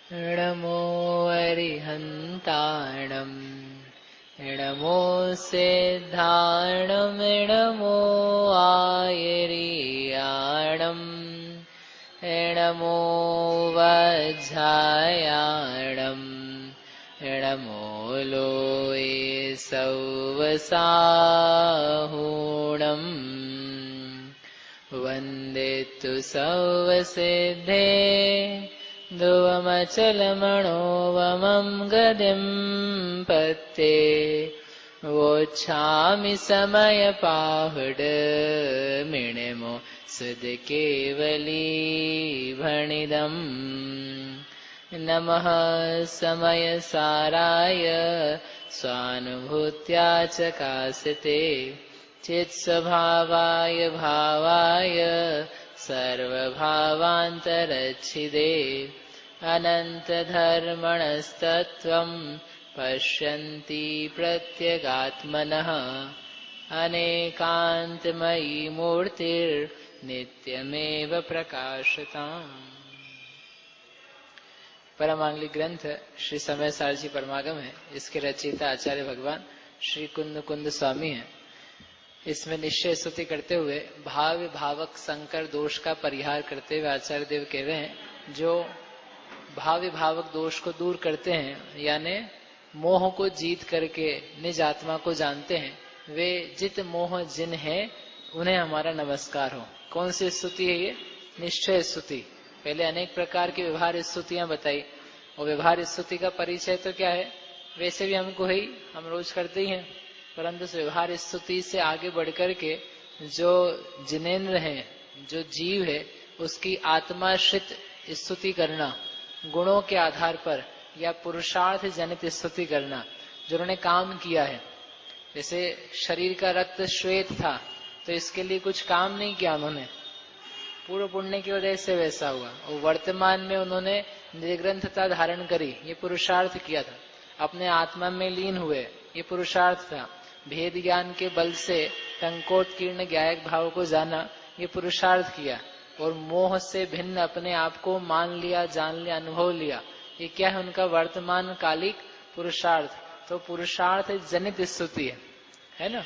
नमो अरिहन्ताणम् नमो सिद्धाणम् नमो आयर्याणम् नमो वज्रायाणम् नमो लोये सौवसाहूणम् वन्दे तु सौवसिद्धे ध्रुवमचलमणोवमं गतिं पत्ते वोच्छामि समयपाहुड मिणमो सद्केवलीभणिदम् नमः समयसाराय स्वानुभूत्या चकासिते चित्स्वभावाय भावाय सर्वभावान्तरच्छिदे अनन्तधर्मणस्तत्त्वं पश्यन्ति प्रत्यगात्मनः अनेकान्तमयी मूर्तिर्नित्यमेव प्रकाशताम्। परमांगलिक ग्रंथ श्री समय सार जी परमागम है। इसके रचयिता आचार्य भगवान श्री कुंद कुंद स्वामी हैं। इसमें निश्चय स्तुति करते हुए भाव भावक संकर दोष का परिहार करते हुए आचार्य देव कह रहे हैं, जो भाव भावक दोष को दूर करते हैं, यानी मोह को जीत करके निज आत्मा को जानते हैं, वे जित मोह जिन है उन्हें हमारा नमस्कार हो। कौन सी स्तुति है ये? निश्चय स्तुति। पहले अनेक प्रकार की व्यवहार स्तुतियां बताई, और व्यवहार स्तुति का परिचय तो क्या है, वैसे भी हमको है, हम रोज करते ही हैं, परंतु व्यवहार स्तुति से आगे बढ़कर के जो जिनेन्द्र है, जो जीव है, उसकी आत्माश्रित स्तुति करना, गुणों के आधार पर या पुरुषार्थ जनित स्तुति करना, जो उन्होंने काम किया है। जैसे शरीर का रक्त श्वेत था, तो इसके लिए कुछ काम नहीं किया उन्होंने, पूर्व पुण्य की वजह से वैसा हुआ। और वर्तमान में उन्होंने निर्ग्रंथता धारण करी, ये पुरुषार्थ किया था। अपने आत्मा में लीन हुए, ये पुरुषार्थ था। भेद ज्ञान के बल से टंकोत्कीर्ण ज्ञायक भाव को जाना, ये पुरुषार्थ किया। और मोह से भिन्न अपने आप को मान लिया, जान लिया, अनुभव लिया, ये क्या है? उनका वर्तमान कालिक पुरुषार्थ। तो पुरुषार्थ जनित स्तुति है ना।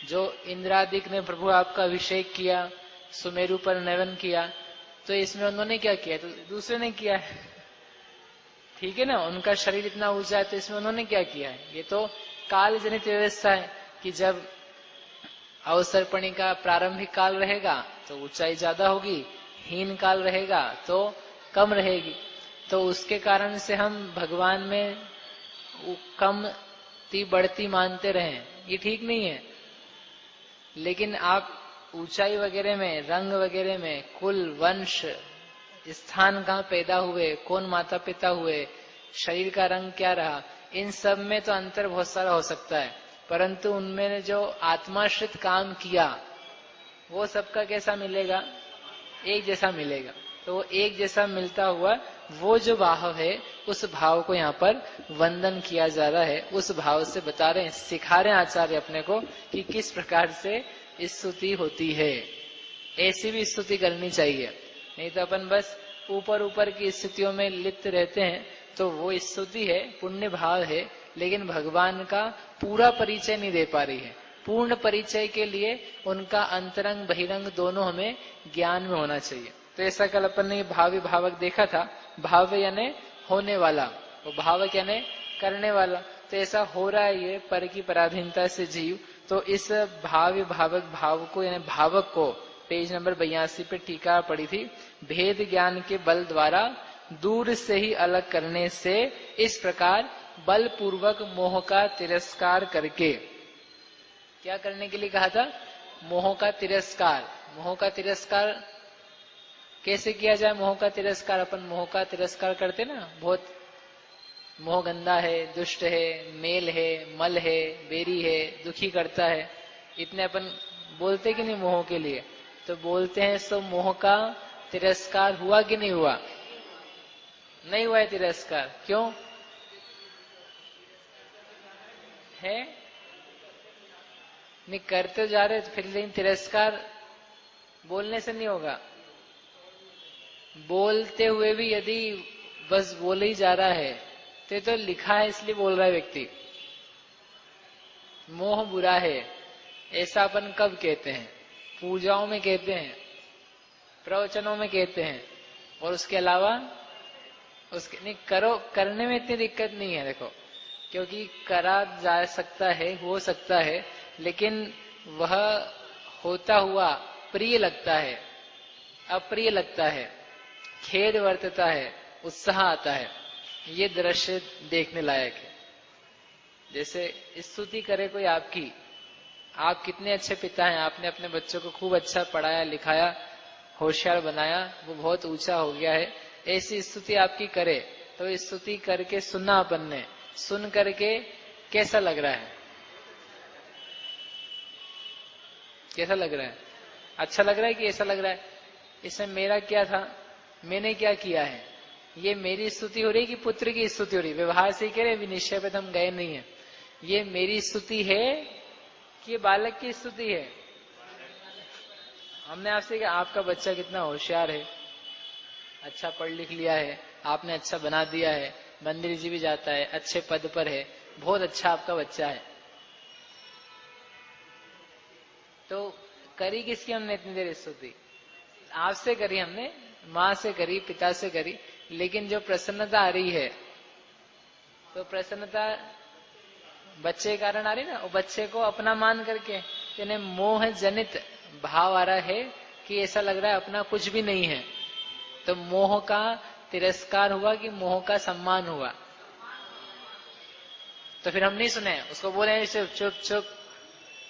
जो इंद्रादिक ने प्रभु आपका अभिषेक किया, सुमेरु पर नयन किया, तो इसमें उन्होंने क्या किया? तो दूसरे ने किया है, ठीक है ना। उनका शरीर इतना ऊंचा है, तो इसमें उन्होंने क्या किया है? ये तो काल जनित व्यवस्था है कि जब अवसर्पणी का प्रारंभिक काल रहेगा तो ऊंचाई ज्यादा होगी, हीन काल रहेगा तो कम रहेगी। तो उसके कारण से हम भगवान में कमती बढ़ती मानते रहें, ये ठीक नहीं है। लेकिन आप ऊंचाई वगैरह में, रंग वगैरह में, कुल, वंश, स्थान कहाँ पैदा हुए, कौन माता पिता हुए, शरीर का रंग क्या रहा, इन सब में तो अंतर बहुत सारा हो सकता है, परंतु उनमें जो आत्माश्रित काम किया वो सबका कैसा मिलेगा? एक जैसा मिलेगा। तो वो एक जैसा मिलता हुआ वो जो भाव है, उस भाव को यहाँ पर वंदन किया जा रहा है। उस भाव से बता रहे हैं, सिखा रहे हैं आचार्य अपने को कि किस प्रकार से स्तुति होती है। ऐसी भी स्तुति करनी चाहिए, नहीं तो अपन बस ऊपर ऊपर की स्थितियों में लिप्त रहते हैं, तो वो स्तुति है, पुण्य भाव है, लेकिन भगवान का पूरा परिचय नहीं दे पा रही है। पूर्ण परिचय के लिए उनका अंतरंग बहिरंग दोनों हमें ज्ञान में होना चाहिए। तो ऐसा कल अपन ने भावी भावक देखा था। भाव यानी होने वाला, और भावक यानी करने वाला। तो ऐसा हो रहा है ये पर की पराधीनता से जीव। तो इस भावी भावक भाव को यानी भावक को पेज नंबर 82 पे टीका पड़ी थी। भेद ज्ञान के बल द्वारा दूर से ही अलग करने से इस प्रकार बलपूर्वक मोह का तिरस्कार करके, क्या करने के लिए कहा था? मोह का तिरस्कार। मोह का तिरस्कार कैसे किया जाए? मोह का तिरस्कार, अपन मोह का तिरस्कार करते ना, बहुत मोह गंदा है, दुष्ट है, मेल है, मल है, बेरी है, दुखी करता है, इतने अपन बोलते कि नहीं मोह के लिए? तो बोलते हैं, सो मोह का तिरस्कार हुआ कि नहीं हुआ? नहीं हुआ है तिरस्कार। क्यों है? नहीं करते जा रहे तो फिर, लेकिन तिरस्कार बोलने से नहीं होगा। बोलते हुए भी यदि बस बोले ही जा रहा है, तो लिखा है इसलिए बोल रहा है व्यक्ति। मोह बुरा है, ऐसा अपन कब कहते हैं? पूजाओं में कहते हैं, प्रवचनों में कहते हैं, और उसके अलावा उसके नहीं करो। करने में इतनी दिक्कत नहीं है देखो, क्योंकि करा जा सकता है, हो सकता है, लेकिन वह होता हुआ प्रिय लगता है, अप्रिय लगता है, खेद वर्तता है, उत्साह आता है। ये दृश्य देखने लायक है। जैसे स्तुति करे कोई आपकी, आप कितने अच्छे पिता हैं, आपने अपने बच्चों को खूब अच्छा पढ़ाया लिखाया, होशियार बनाया, वो बहुत ऊंचा हो गया है, ऐसी स्तुति आपकी करे, तो स्तुति करके सुना अपन ने, सुन करके कैसा लग रहा है? कैसा लग रहा है? अच्छा लग रहा है कि ऐसा लग रहा है इसमें मेरा क्या था, मैंने क्या किया है? ये मेरी स्तुति हो रही है कि पुत्र की स्तुति हो रही है? व्यवहार से कह रहे, विनिश्चय पे तो हम गए नहीं है। ये मेरी स्तुति है कि ये बालक की स्तुति है? हमने आपसे कहा आपका बच्चा कितना होशियार है, अच्छा पढ़ लिख लिया है, आपने अच्छा बना दिया है, मंदिर जी भी जाता है, अच्छे पद पर है, बहुत अच्छा आपका बच्चा है। तो करी किसकी हमने इतनी देर स्तुति? आपसे करी हमने, माँ से करी, पिता से करी, लेकिन जो प्रसन्नता आ रही है, तो प्रसन्नता बच्चे के कारण आ रही ना, वो बच्चे को अपना मान करके, यानी मोह जनित भाव आ रहा है कि ऐसा लग रहा है अपना कुछ भी नहीं है। तो मोह का तिरस्कार हुआ कि मोह का सम्मान हुआ? तो फिर हम नहीं सुने, उसको बोले चुप चुप चुप,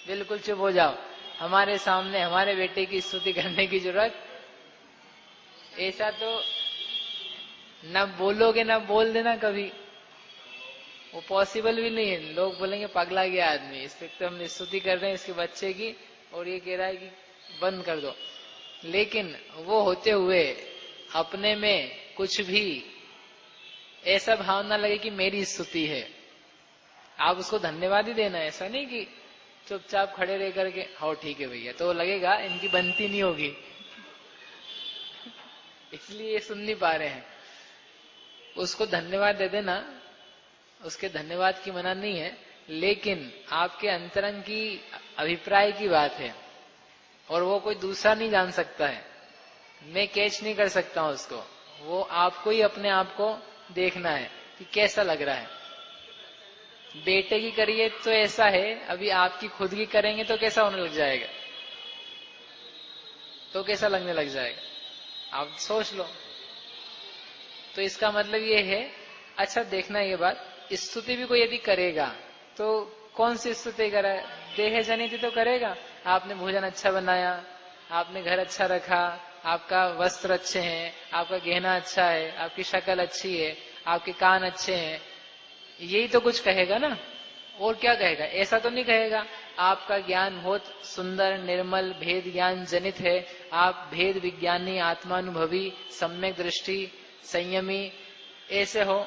बिल्कुल चुप हो जाओ, हमारे सामने हमारे बेटे की स्तुति करने की जरूरत, ऐसा तो न बोलोगे न बोल देना कभी, वो पॉसिबल भी नहीं है। लोग बोलेंगे पगला गया आदमी, इस पे तो हम स्तुति कर रहे हैं इसके बच्चे की, और ये कह रहा है कि बंद कर दो। लेकिन वो होते हुए अपने में कुछ भी ऐसा भाव ना लगे कि मेरी स्तुति है, आप उसको धन्यवाद ही देना। ऐसा नहीं कि चुपचाप खड़े रह करके हाँ ठीक है भैया, तो लगेगा इनकी बनती नहीं होगी, इसलिए ये सुन नहीं पा रहे हैं। उसको धन्यवाद दे देना, उसके धन्यवाद की मना नहीं है, लेकिन आपके अंतरंग की अभिप्राय की बात है, और वो कोई दूसरा नहीं जान सकता है, मैं कैच नहीं कर सकता हूं उसको, वो आपको ही अपने आप को देखना है कि कैसा लग रहा है। बेटे की करिए तो ऐसा है, अभी आपकी खुद की करेंगे तो कैसा होने लग जाएगा, तो कैसा लगने लग जाएगा, आप सोच लो। तो इसका मतलब ये है, अच्छा देखना ये बात, स्तुति भी कोई यदि करेगा तो कौन सी स्तुति करे? देह जनित तो करेगा। आपने भोजन अच्छा बनाया, आपने घर अच्छा रखा, आपका वस्त्र अच्छे हैं, आपका गहना अच्छा है, आपकी शक्ल अच्छी है, आपके कान अच्छे हैं, यही तो कुछ कहेगा ना, और क्या कहेगा? ऐसा तो नहीं कहेगा आपका ज्ञान बहुत सुंदर निर्मल भेद ज्ञान जनित है, आप भेद विज्ञानी आत्मानुभवी सम्यक दृष्टि संयमी ऐसे हो।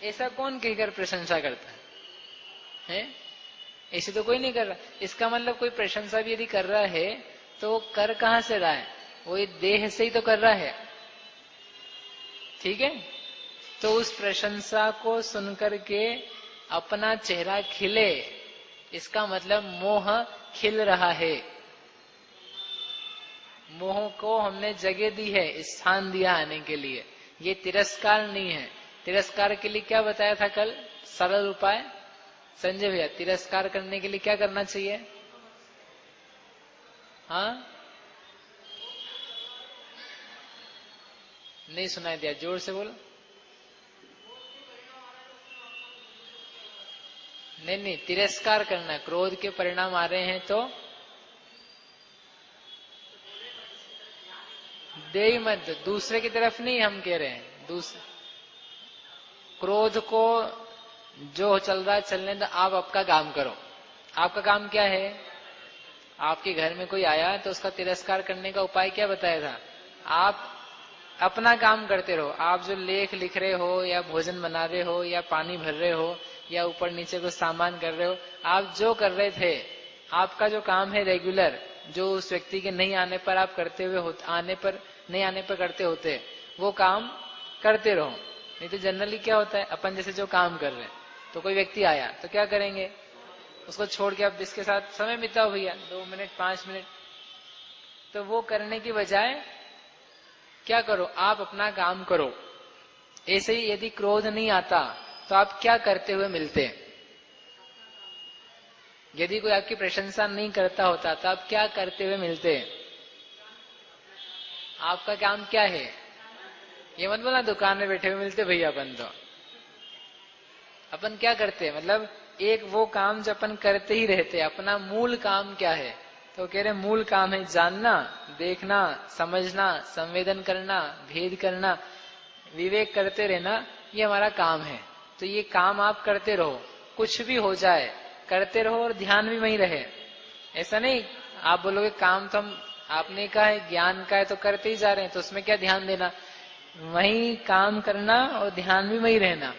ऐसा कौन कहकर प्रशंसा करता है? ऐसे तो कोई नहीं कर रहा। इसका मतलब कोई प्रशंसा भी यदि कर रहा है तो कर कहां से रहा है? वो ये देह से ही तो कर रहा है, ठीक है? तो उस प्रशंसा को सुनकर के अपना चेहरा खिले, इसका मतलब मोह खिल रहा है। मोह को हमने जगह दी है, स्थान दिया आने के लिए। ये तिरस्कार नहीं है। तिरस्कार के लिए क्या बताया था कल? सरल उपाय संजय भैया, तिरस्कार करने के लिए क्या करना चाहिए? हाँ, नहीं सुनाई दिया, जोर से बोलो। नहीं, तिरस्कार करना, क्रोध के परिणाम आ रहे हैं तो दे ही मत, दूसरे की तरफ नहीं हम कह रहे हैं, दूसरे क्रोध को जो चल रहा है चलने दो, आप आपका काम करो। आपका काम क्या है? आपके घर में कोई आया तो उसका तिरस्कार करने का उपाय क्या बताया था? आप अपना काम करते रहो। आप जो लेख लिख रहे हो या भोजन बना रहे हो या पानी भर रहे हो या ऊपर नीचे कुछ सामान कर रहे हो, आप जो कर रहे थे, आपका जो काम है रेगुलर, जो उस व्यक्ति के नहीं आने पर आप करते हुए आने पर नहीं आने पर करते होते, वो काम करते रहो। नहीं तो जनरली क्या होता है, अपन जैसे जो काम कर रहे हैं, तो कोई व्यक्ति आया तो क्या करेंगे, उसको छोड़ के अब इसके साथ समय बिताओ भैया 2 मिनट 5 मिनट, तो वो करने की बजाय क्या करो, आप अपना काम करो। ऐसे ही यदि क्रोध नहीं आता तो आप क्या करते हुए मिलते हैं? यदि कोई आपकी प्रशंसा नहीं करता होता तो आप क्या करते हुए मिलते हैं? आपका काम क्या है? ये मत बोला दुकान में बैठे हुए मिलते भैया। अपन क्या करते हैं, मतलब एक वो काम जो अपन करते ही रहते हैं, अपना मूल काम क्या है? तो कह रहे मूल काम है जानना, देखना, समझना, संवेदन करना, भेद करना, विवेक करते रहना, ये हमारा काम है। तो ये काम आप करते रहो, कुछ भी हो जाए करते रहो और ध्यान भी वहीं रहे। ऐसा नहीं आप बोलोगे काम तो हम, आपने कहा है ज्ञान का है तो करते ही जा रहे हैं, तो उसमें क्या ध्यान देना, वहीं काम करना और ध्यान भी वहीं रहना,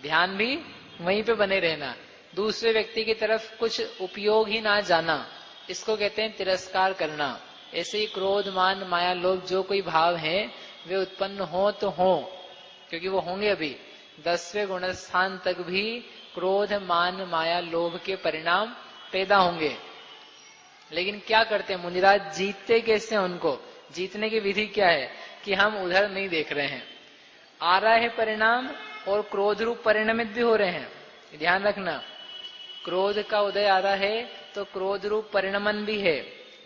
ध्यान भी वहीं पे बने रहना, दूसरे व्यक्ति की तरफ कुछ उपयोग ही ना जाना, इसको कहते हैं तिरस्कार करना। ऐसे ही क्रोध मान माया लोभ जो कोई भाव है वे उत्पन्न हो तो हो, क्योंकि वो होंगे अभी 10वें गुण स्थान तक भी क्रोध मान माया लोभ के परिणाम पैदा होंगे। लेकिन क्या करते हैं मुनिराज, जीतते कैसे हैं उनको? जीतने की विधि क्या है कि हम उधर नहीं देख रहे हैं, आ रहा है परिणाम और क्रोध रूप परिणमित भी हो रहे हैं। ध्यान रखना, क्रोध का उदय आ रहा है तो क्रोध रूप परिणमन भी है,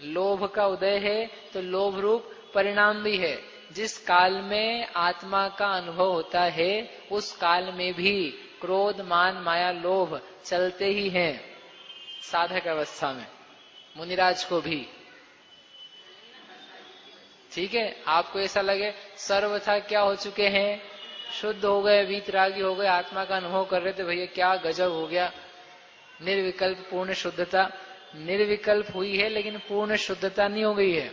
लोभ का उदय है तो लोभ रूप परिणाम भी है। जिस काल में आत्मा का अनुभव होता है उस काल में भी क्रोध मान माया लोभ चलते ही हैं, साधक अवस्था में मुनिराज को भी। ठीक है, आपको ऐसा लगे सर्वथा क्या हो चुके हैं, शुद्ध हो गए, वीतरागी हो गए, आत्मा का अनुभव कर रहे थे, भैया क्या गजब हो गया, निर्विकल्प पूर्ण शुद्धता। निर्विकल्प हुई है लेकिन पूर्ण शुद्धता नहीं हो गई है।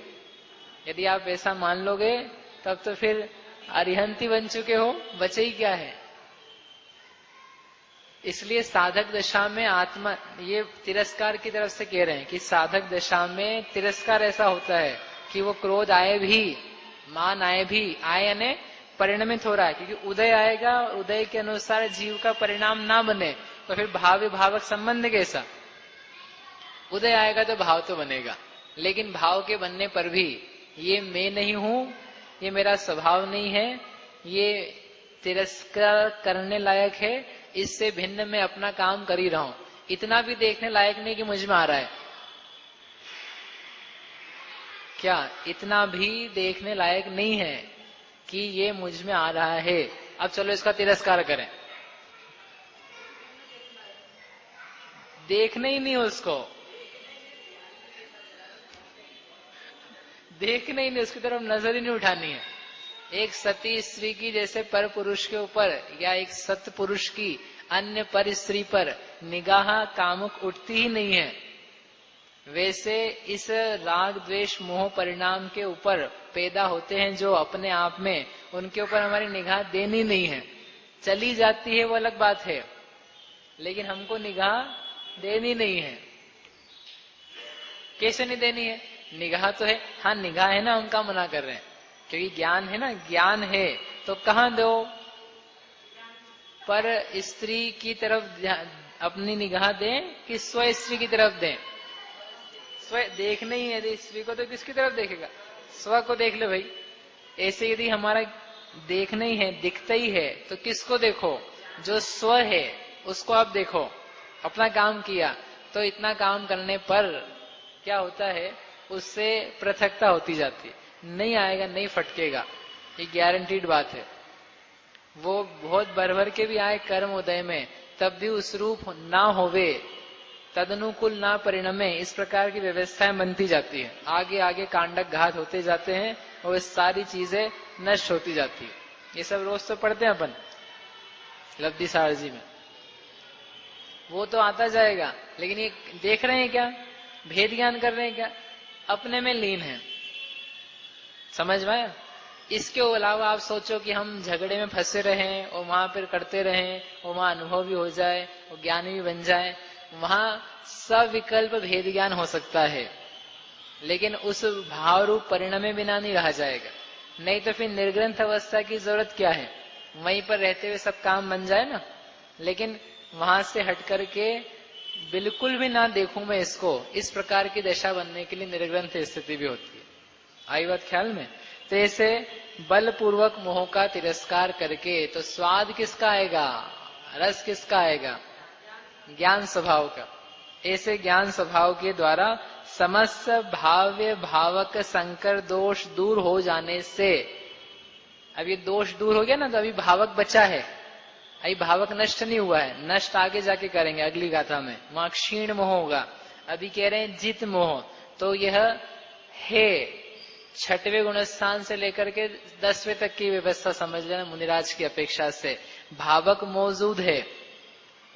यदि आप ऐसा मान लोगे तब तो फिर अरिहंती बन चुके हो, बचे ही क्या है। इसलिए साधक दशा में आत्मा, ये तिरस्कार की तरफ से कह रहे हैं कि साधक दशा में तिरस्कार ऐसा होता है कि वो क्रोध आए भी, मान आए भी, आए यानी परिणमित हो रहा है, क्योंकि उदय आएगा और उदय के अनुसार जीव का परिणाम ना बने तो फिर भाव विभावक संबंध कैसा? उदय आएगा तो भाव तो बनेगा, लेकिन भाव के बनने पर भी ये मैं नहीं हूं, ये मेरा स्वभाव नहीं है, ये तिरस्कार करने लायक है, इससे भिन्न मैं अपना काम कर ही रहा हूं, इतना भी देखने लायक नहीं कि मुझ में आ रहा है। क्या इतना भी देखने लायक नहीं है कि ये मुझ में आ रहा है? अब चलो इसका तिरस्कार करें, देखना ही नहीं उसको, देखना ही नहीं, उसकी तरफ नजर ही नहीं उठानी है। एक सती स्त्री की जैसे पर पुरुष के ऊपर या एक सत पुरुष की अन्य पर स्त्री पर निगाह कामुक उठती ही नहीं है, वैसे इस राग द्वेष मोह परिणाम के ऊपर पैदा होते हैं जो अपने आप में, उनके ऊपर हमारी निगाह देनी नहीं है। चली जाती है वो अलग बात है, लेकिन हमको निगाह देनी नहीं है। कैसे नहीं देनी है? निगाह तो है, हाँ निगाह है ना, हम क्या मना कर रहे हैं, क्योंकि ज्ञान है ना, ज्ञान है तो कहाँ दो, पर स्त्री की तरफ अपनी निगाह दें कि स्व स्त्री की तरफ दें? स्व देखना ही है, यदि स्त्री को तो किसकी तरफ देखेगा, स्व को देख ले भाई। ऐसे यदि हमारा देखना ही है, दिखता ही है, तो किसको देखो, जो स्व है उसको आप देखो। अपना काम किया तो इतना काम करने पर क्या होता है, उससे पृथकता होती जाती है, नहीं आएगा, नहीं फटकेगा, ये गारंटीड बात है। वो बहुत भर के भी आए कर्म उदय में, तब भी उस रूप ना होवे, तदनुकूल ना परिणमे, इस प्रकार की व्यवस्थाएं बनती जाती है। आगे आगे कांडक घात होते जाते हैं और सारी चीजें नष्ट होती जाती है। ये सब रोज तो पढ़ते हैं अपन लब्धि सारजी में, वो तो आता जाएगा, लेकिन ये देख रहे हैं क्या, भेद ज्ञान कर रहे हैं क्या, अपने में लीन है। समझ में आया? इसके अलावा आप सोचो कि हम झगड़े में फंसे रहें और वहां पर करते रहें और वहां अनुभव भी हो जाए और ज्ञान भी बन जाए, वहां सविकल्प भेद ज्ञान हो सकता है, लेकिन उस भाव रूप परिणाम में बिना नहीं रहा जाएगा। नहीं तो फिर निर्ग्रंथ अवस्था की जरूरत क्या है, वहीं पर रहते हुए सब काम बन जाए ना। लेकिन वहां से हट करके बिल्कुल भी ना देखूं मैं इसको, इस प्रकार की दशा बनने के लिए निर्ग्रंथ स्थिति भी होती है। आई बात ख्याल में? तो ऐसे बलपूर्वक मोह का तिरस्कार करके तो स्वाद किसका आएगा, रस किसका आएगा, ज्ञान स्वभाव का। ऐसे ज्ञान स्वभाव के द्वारा समस्त भाव्य भावक संकर दोष दूर हो जाने से, अब ये दोष दूर हो गया ना, तो अभी भावक बचा है, अभी भावक नष्ट नहीं हुआ है, नष्ट आगे जाके करेंगे अगली गाथा में, वहां क्षीण मोह होगा। अभी कह रहे हैं जित मोह, तो यह है 6वें गुणस्थान से लेकर के 10वें तक की व्यवस्था समझ लेना। मुनिराज की अपेक्षा से भावक मौजूद है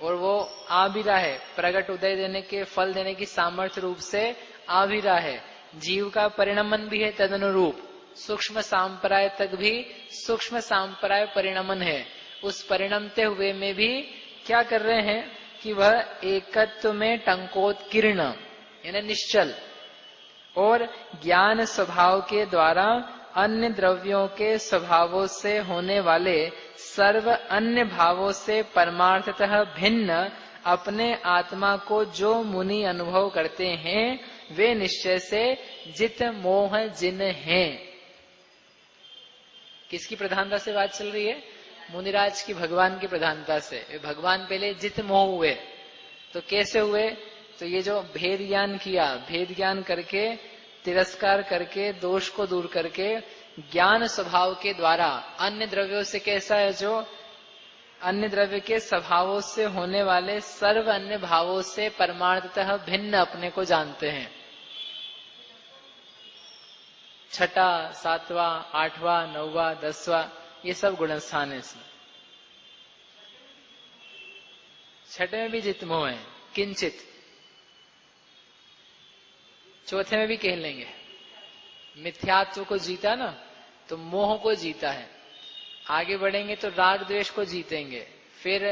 और वो आ भी रहा है, प्रगट उदय देने के फल देने की सामर्थ्य रूप से आ भी रहा है। जीव का परिणमन भी है तदनुरूप, सूक्ष्म सांप्राय तक भी सूक्ष्म सांप्राय परिणमन है। उस परिणमते हुए में भी क्या कर रहे हैं कि वह एकत्व में टंकोत्कीर्ण यानी निश्चल और ज्ञान स्वभाव के द्वारा अन्य द्रव्यों के स्वभावों से होने वाले सर्व अन्य भावों से परमार्थतः भिन्न अपने आत्मा को जो मुनि अनुभव करते हैं वे निश्चय से जित मोह जिन हैं। किसकी प्रधानता से बात चल रही है? मुनिराज की भगवान की प्रधानता से। भगवान पहले जित मोह हुए, तो कैसे हुए? तो ये जो भेद ज्ञान किया, भेद ज्ञान करके तिरस्कार करके दोष को दूर करके ज्ञान स्वभाव के द्वारा अन्य द्रव्यों से कैसा है, जो अन्य द्रव्य के स्वभावों से होने वाले सर्व अन्य भावों से परमार्थतः भिन्न अपने को जानते हैं। 6वां, 7वां, 8वां, 9वां, 10वां ये सब गुणस्थान है इसमें। 6वें में भी जित मोह है किंचित, 4थे में भी कह लेंगे मिथ्यात्व को जीता ना, तो मोह को जीता है। आगे बढ़ेंगे तो राग द्वेष को जीतेंगे, फिर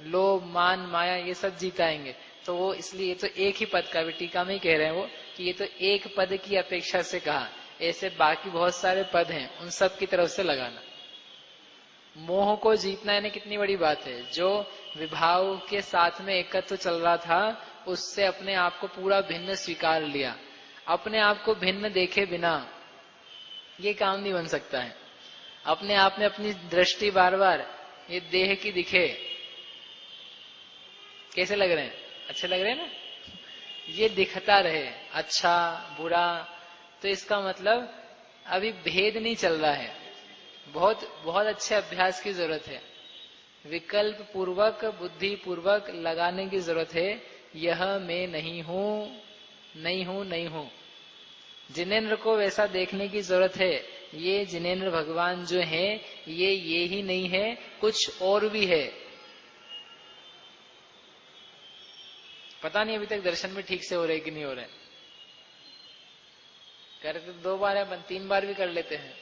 लोभ मान माया ये सब जीताएंगे। तो वो इसलिए तो एक ही पद का भी टीका में ही कह रहे हैं वो कि ये तो एक पद की अपेक्षा से कहा, ऐसे बाकी बहुत सारे पद हैं उन सब की तरफ से लगाना। मोह को जीतना यानी कितनी बड़ी बात है। जो विभाव के साथ में एकत्व चल रहा था उससे अपने आप को पूरा भिन्न स्वीकार लिया। अपने आप को भिन्न देखे बिना ये काम नहीं बन सकता है। अपने आप में अपनी दृष्टि बार बार ये देह की दिखे, कैसे लग रहे हैं, अच्छे लग रहे हैं ना, ये दिखता रहे अच्छा बुरा, तो इसका मतलब अभी भेद नहीं चल रहा है। बहुत बहुत अच्छे अभ्यास की जरूरत है, विकल्प पूर्वक बुद्धि पूर्वक लगाने की जरूरत है। यह मैं नहीं हूं, नहीं हूं, नहीं हूं। जिनेन्द्र को वैसा देखने की जरूरत है, ये जिनेन्द्र भगवान जो है ये ही नहीं है, कुछ और भी है। पता नहीं अभी तक दर्शन में ठीक से हो रहे कि नहीं हो रहे। करते 2 बार है, 3 बार भी कर लेते हैं।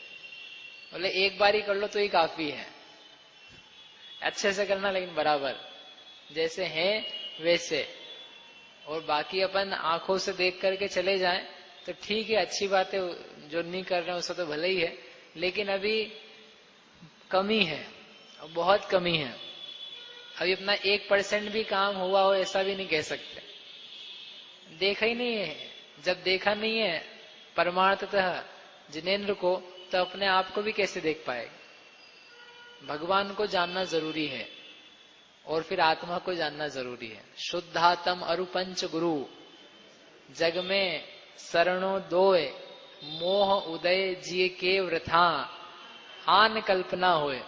बोले 1 बार ही कर लो तो ही काफी है। अच्छे से करना, लेकिन बराबर जैसे है वैसे, और बाकी अपन आंखों से देख करके चले जाएं तो ठीक है, अच्छी बात है। जो नहीं कर रहे हैं उसका तो भले ही है, लेकिन अभी कमी है, बहुत कमी है। अभी अपना 1% भी काम हुआ हो ऐसा भी नहीं कह सकते। देखा ही नहीं है। जब देखा नहीं है परमार्थतः जिनेन्द्र को, तो अपने आप को भी कैसे देख पाएगा। भगवान को जानना जरूरी है और फिर आत्मा को जानना जरूरी है। शुद्धातम अरुपंच गुरु जग में शरणों दोय, मोह उदय जिए के वृथा आन कल्पना होए।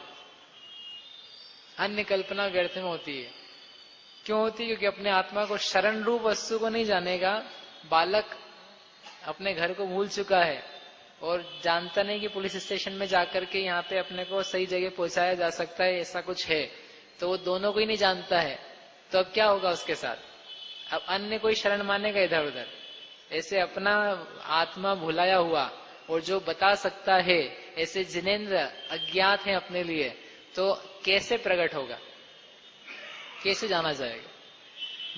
अन्य कल्पना व्यर्थ में होती है। क्यों होती है? क्योंकि अपने आत्मा को शरण रूप वस्तु को नहीं जानेगा। बालक अपने घर को भूल चुका है और जानता नहीं कि पुलिस स्टेशन में जाकर के यहाँ पे अपने को सही जगह पहुंचाया जा सकता है, ऐसा कुछ है। तो वो दोनों को ही नहीं जानता है, तो अब क्या होगा उसके साथ? अब अन्य कोई शरण मानेगा इधर उधर। ऐसे अपना आत्मा भुलाया हुआ और जो बता सकता है, ऐसे जिनेन्द्र अज्ञात है अपने लिए, तो कैसे प्रकट होगा, कैसे जाना जाएगा?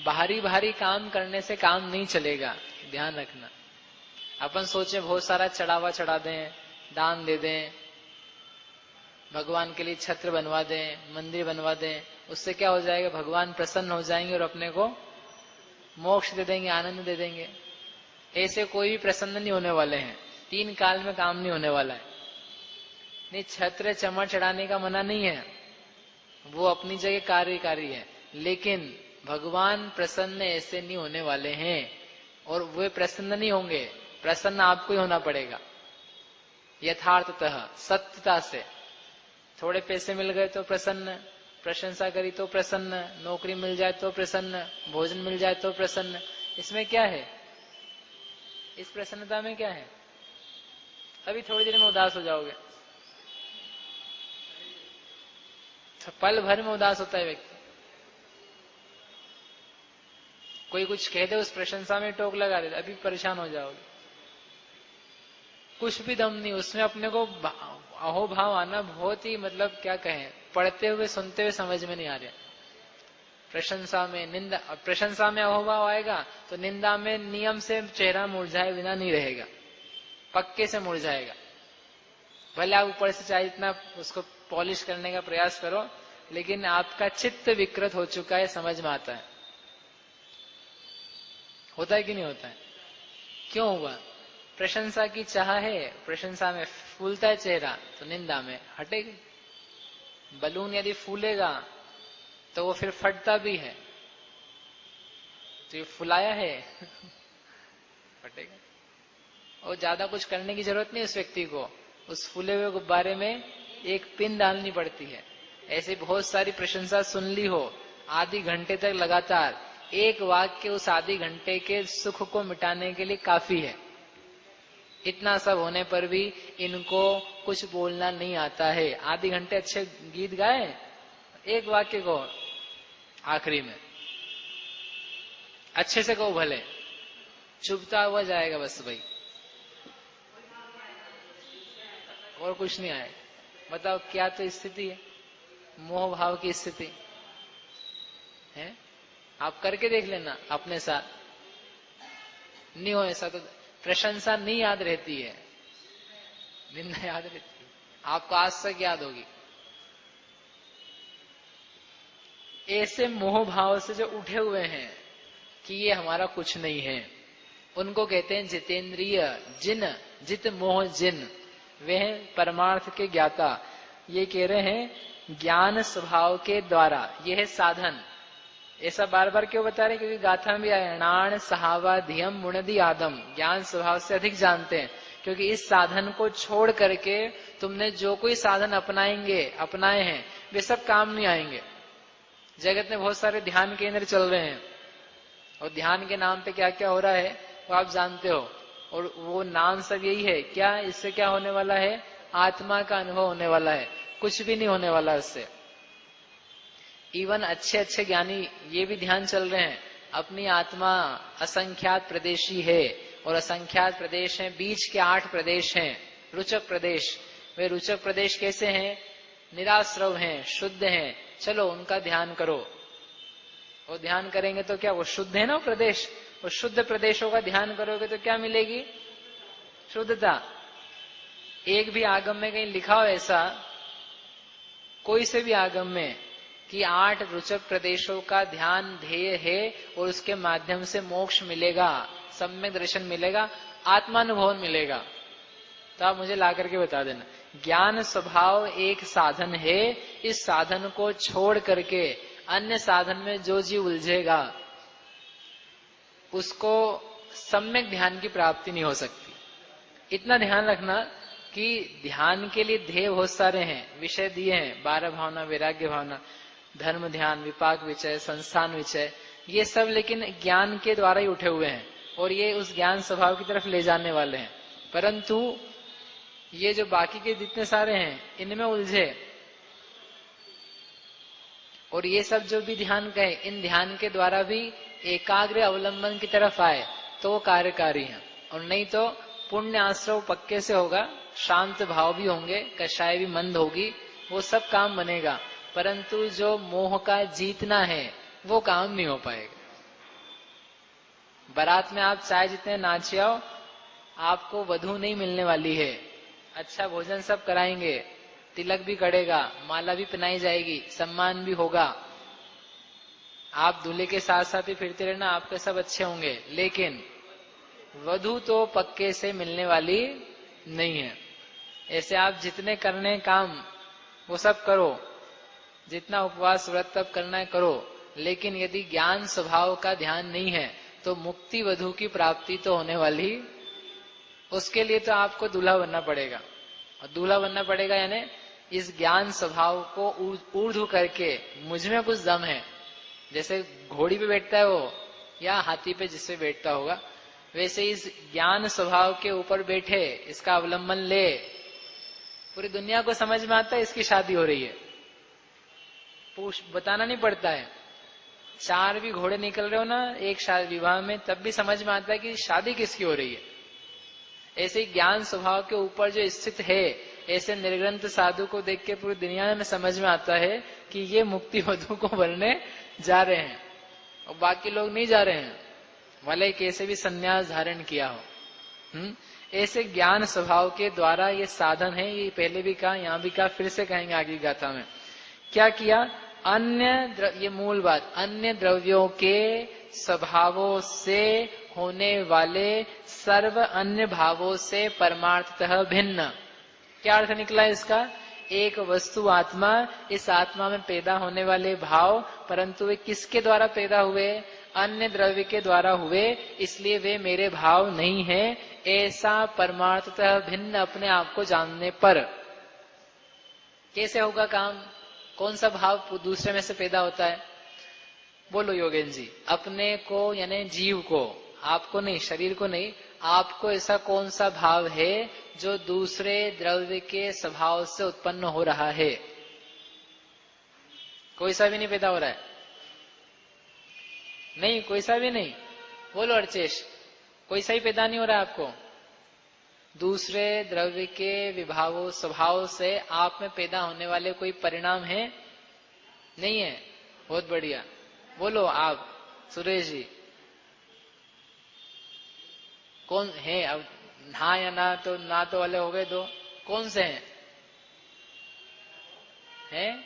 बाहरी बाहरी काम करने से काम नहीं चलेगा, ध्यान रखना। अपन सोचे बहुत सारा चढ़ावा चढ़ा दें, दान दे दें, भगवान के लिए छत्र बनवा दें, मंदिर बनवा दें, उससे क्या हो जाएगा, भगवान प्रसन्न हो जाएंगे और अपने को मोक्ष दे देंगे, आनंद दे देंगे। ऐसे कोई भी प्रसन्न नहीं होने वाले हैं, 3 काल में काम नहीं होने वाला है। नहीं, छत्र चमर चढ़ाने का मना नहीं है, वो अपनी जगह कार्यकारी है, लेकिन भगवान प्रसन्न ऐसे नहीं होने वाले हैं, और वे प्रसन्न नहीं होंगे, प्रसन्न आपको ही होना पड़ेगा यथार्थतः, सत्यता से। थोड़े पैसे मिल गए तो प्रसन्न, प्रशंसा करी तो प्रसन्न, नौकरी मिल जाए तो प्रसन्न, भोजन मिल जाए तो प्रसन्न। इसमें क्या है, इस प्रसन्नता में क्या है? अभी थोड़ी देर में उदास हो जाओगे, तो पल भर में उदास होता है व्यक्ति। कोई कुछ कह दे, उस प्रशंसा में टोक लगा दे, अभी परेशान हो जाओगे। कुछ भी दम नहीं उसमें, अपने को अहोभाव आना बहुत ही, मतलब क्या कहें, पढ़ते हुए सुनते हुए समझ में नहीं आ रहा। प्रशंसा में निंदा, प्रशंसा में अहोभाव आएगा तो निंदा में नियम से चेहरा मुरझाए बिना नहीं रहेगा, पक्के से मुरझाएगा। भले आप ऊपर से चाहे इतना उसको पॉलिश करने का प्रयास करो, लेकिन आपका चित्त विकृत हो चुका है, समझ में आता है। होता है कि नहीं होता है? क्यों हुआ? प्रशंसा की चाह है, प्रशंसा में फूलता है चेहरा, तो निंदा में हटेगी। बलून यदि फूलेगा तो वो फिर फटता भी है, तो ये फुलाया है फटेगा। और ज्यादा कुछ करने की जरूरत नहीं उस व्यक्ति को, उस फूले हुए गुब्बारे में एक पिन डालनी पड़ती है। ऐसे बहुत सारी प्रशंसा सुन ली हो आधे घंटे तक लगातार, एक वाक्य उस आधे घंटे के सुख को मिटाने के लिए काफी है। इतना सब होने पर भी इनको कुछ बोलना नहीं आता है। आधे घंटे अच्छे गीत गाए, एक वाक्य को आखिरी में अच्छे से कहो, भले चुभता हुआ जाएगा बस भाई, और कुछ नहीं आएगा। बताओ क्या तो स्थिति है, मोह भाव की स्थिति है। आप करके देख लेना अपने साथ, नहीं हो ऐसा तो प्रशंसा नहीं याद रहती है, निंदा याद रहती है, आपको आज तक याद होगी। ऐसे मोह भाव से जो उठे हुए हैं कि ये हमारा कुछ नहीं है, उनको कहते हैं जितेंद्रिय जिन, जित मोह जिन, वे हैं परमार्थ के ज्ञाता। ये कह रहे हैं ज्ञान स्वभाव के द्वारा, यह है साधन। ऐसा बार बार क्यों बता रहे? क्योंकि गाथा में भी आया, नाण सहावा धियम मुणदी आदम, ज्ञान स्वभाव से अधिक जानते हैं। क्योंकि इस साधन को छोड़ करके तुमने जो कोई साधन अपनाए हैं, वे सब काम नहीं आएंगे। जगत में बहुत सारे ध्यान केंद्र चल रहे हैं, और ध्यान के नाम पे क्या क्या हो रहा है वो आप जानते हो, और वो नाम सब यही है क्या? इससे क्या होने वाला है? आत्मा का अनुभव होने वाला है, कुछ भी नहीं होने वाला इससे। इवन अच्छे अच्छे ज्ञानी ये भी ध्यान चल रहे हैं, अपनी आत्मा असंख्यात प्रदेशी है, और असंख्यात प्रदेश हैं, बीच के 8 प्रदेश हैं रुचक प्रदेश। वे रुचक प्रदेश कैसे हैं? निराश्रव हैं, शुद्ध हैं, चलो उनका ध्यान करो। और ध्यान करेंगे तो क्या, वो शुद्ध है ना प्रदेश, वो शुद्ध प्रदेशों का ध्यान करोगे तो क्या मिलेगी? शुद्धता। एक भी आगम में कहीं लिखा हो ऐसा, कोई से भी आगम में, कि 8 रुचक प्रदेशों का ध्यान ध्येय है और उसके माध्यम से मोक्ष मिलेगा, सम्यक दर्शन मिलेगा, आत्मानुभव मिलेगा, तो आप मुझे ला करके बता देना। ज्ञान स्वभाव एक साधन है, इस साधन को छोड़ करके अन्य साधन में जो जीव उलझेगा उसको सम्यक ध्यान की प्राप्ति नहीं हो सकती। इतना ध्यान रखना कि ध्यान के लिए ध्येय बहुत सारे हैं, विषय दिए हैं, 12 भावना, वैराग्य भावना, धर्म ध्यान, विपाक विचय, संस्थान विचय, ये सब लेकिन ज्ञान के द्वारा ही उठे हुए हैं, और ये उस ज्ञान स्वभाव की तरफ ले जाने वाले हैं। परंतु ये जो बाकी के जितने सारे हैं इनमें उलझे, और ये सब जो भी ध्यान कहे, इन ध्यान के द्वारा भी एकाग्र अवलंबन की तरफ आए तो वो कार्यकारी है, और नहीं तो पुण्य आश्रव पक्के से होगा, शांत भाव भी होंगे, कषाय भी मंद होगी, वो सब काम बनेगा। परंतु जो मोह का जीतना है वो काम नहीं हो पाएगा। बारात में आप चाहे जितने नाचे आओ, आपको वधू नहीं मिलने वाली है। अच्छा भोजन सब कराएंगे, तिलक भी करेगा, माला भी पहनाई जाएगी, सम्मान भी होगा, आप दूल्हे के साथ साथ ही फिरते रहना, आपके सब अच्छे होंगे, लेकिन वधू तो पक्के से मिलने वाली नहीं है। ऐसे आप जितने करने काम वो सब करो, जितना उपवास व्रत तप करना है करो, लेकिन यदि ज्ञान स्वभाव का ध्यान नहीं है तो मुक्ति वधु की प्राप्ति तो होने वाली, उसके लिए तो आपको दूल्हा बनना पड़ेगा। और दूल्हा बनना पड़ेगा यानी इस ज्ञान स्वभाव को ऊर्ध्व करके, मुझ में कुछ दम है, जैसे घोड़ी पे बैठता है वो या हाथी पे जिससे बैठता होगा, वैसे इस ज्ञान स्वभाव के ऊपर बैठे, इसका अवलंबन ले, पूरी दुनिया को समझ में आता है इसकी शादी हो रही है, बताना नहीं पड़ता है। 4 भी घोड़े निकल रहे हो ना एक शादी विवाह में, तब भी समझ में आता है कि शादी किसकी हो रही है। ऐसे ही ज्ञान स्वभाव के ऊपर जो स्थित है, ऐसे निर्ग्रंथ साधु को देख के पूरी दुनिया में समझ में आता है कि ये मुक्ति वधु को बनने जा रहे हैं, और बाकी लोग नहीं जा रहे हैं, भले कैसे भी संन्यास धारण किया हो। ऐसे ज्ञान स्वभाव के द्वारा ये साधन है, ये पहले भी कहा, यहाँ भी कहा, फिर से कहेंगे आगे गाथा में। क्या किया? ये मूल बात, अन्य द्रव्यों के स्वभावों से होने वाले सर्व अन्य भावों से परमार्थतः भिन्न। क्या अर्थ निकला इसका? एक वस्तु आत्मा, इस आत्मा में पैदा होने वाले भाव, परंतु वे किसके द्वारा पैदा हुए? अन्य द्रव्य के द्वारा हुए, इसलिए वे मेरे भाव नहीं है। ऐसा परमार्थतः भिन्न अपने आप को जानने पर कैसे होगा काम? कौन सा भाव दूसरे में से पैदा होता है? बोलो योगेन जी। अपने को यानी जीव को, आपको नहीं, शरीर को नहीं, आपको ऐसा कौन सा भाव है जो दूसरे द्रव्य के स्वभाव से उत्पन्न हो रहा है? कोई सा भी नहीं पैदा हो रहा है? नहीं, कोई सा भी नहीं। बोलो अर्चेश, कोई सा ही पैदा नहीं हो रहा है आपको? दूसरे द्रव्य के विभावों स्वभाव से आप में पैदा होने वाले कोई परिणाम है? नहीं है। बहुत बढ़िया। बोलो आप, सुरेश जी, कौन है? अब हाँ या ना तो वाले हो गए दो, कौन से हैं? हैं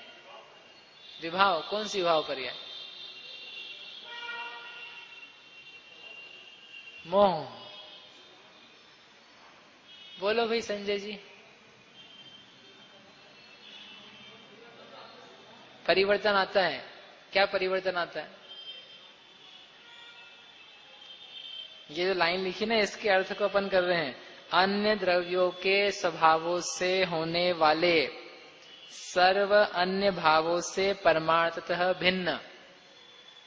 विभाव? कौन सी विभाव पर? मोह। बोलो भाई संजय जी। परिवर्तन आता है। क्या परिवर्तन आता है? ये जो लाइन लिखी ना, इसके अर्थ को अपन कर रहे हैं, अन्य द्रव्यों के स्वभावों से होने वाले सर्व अन्य भावों से परमार्थतः भिन्न।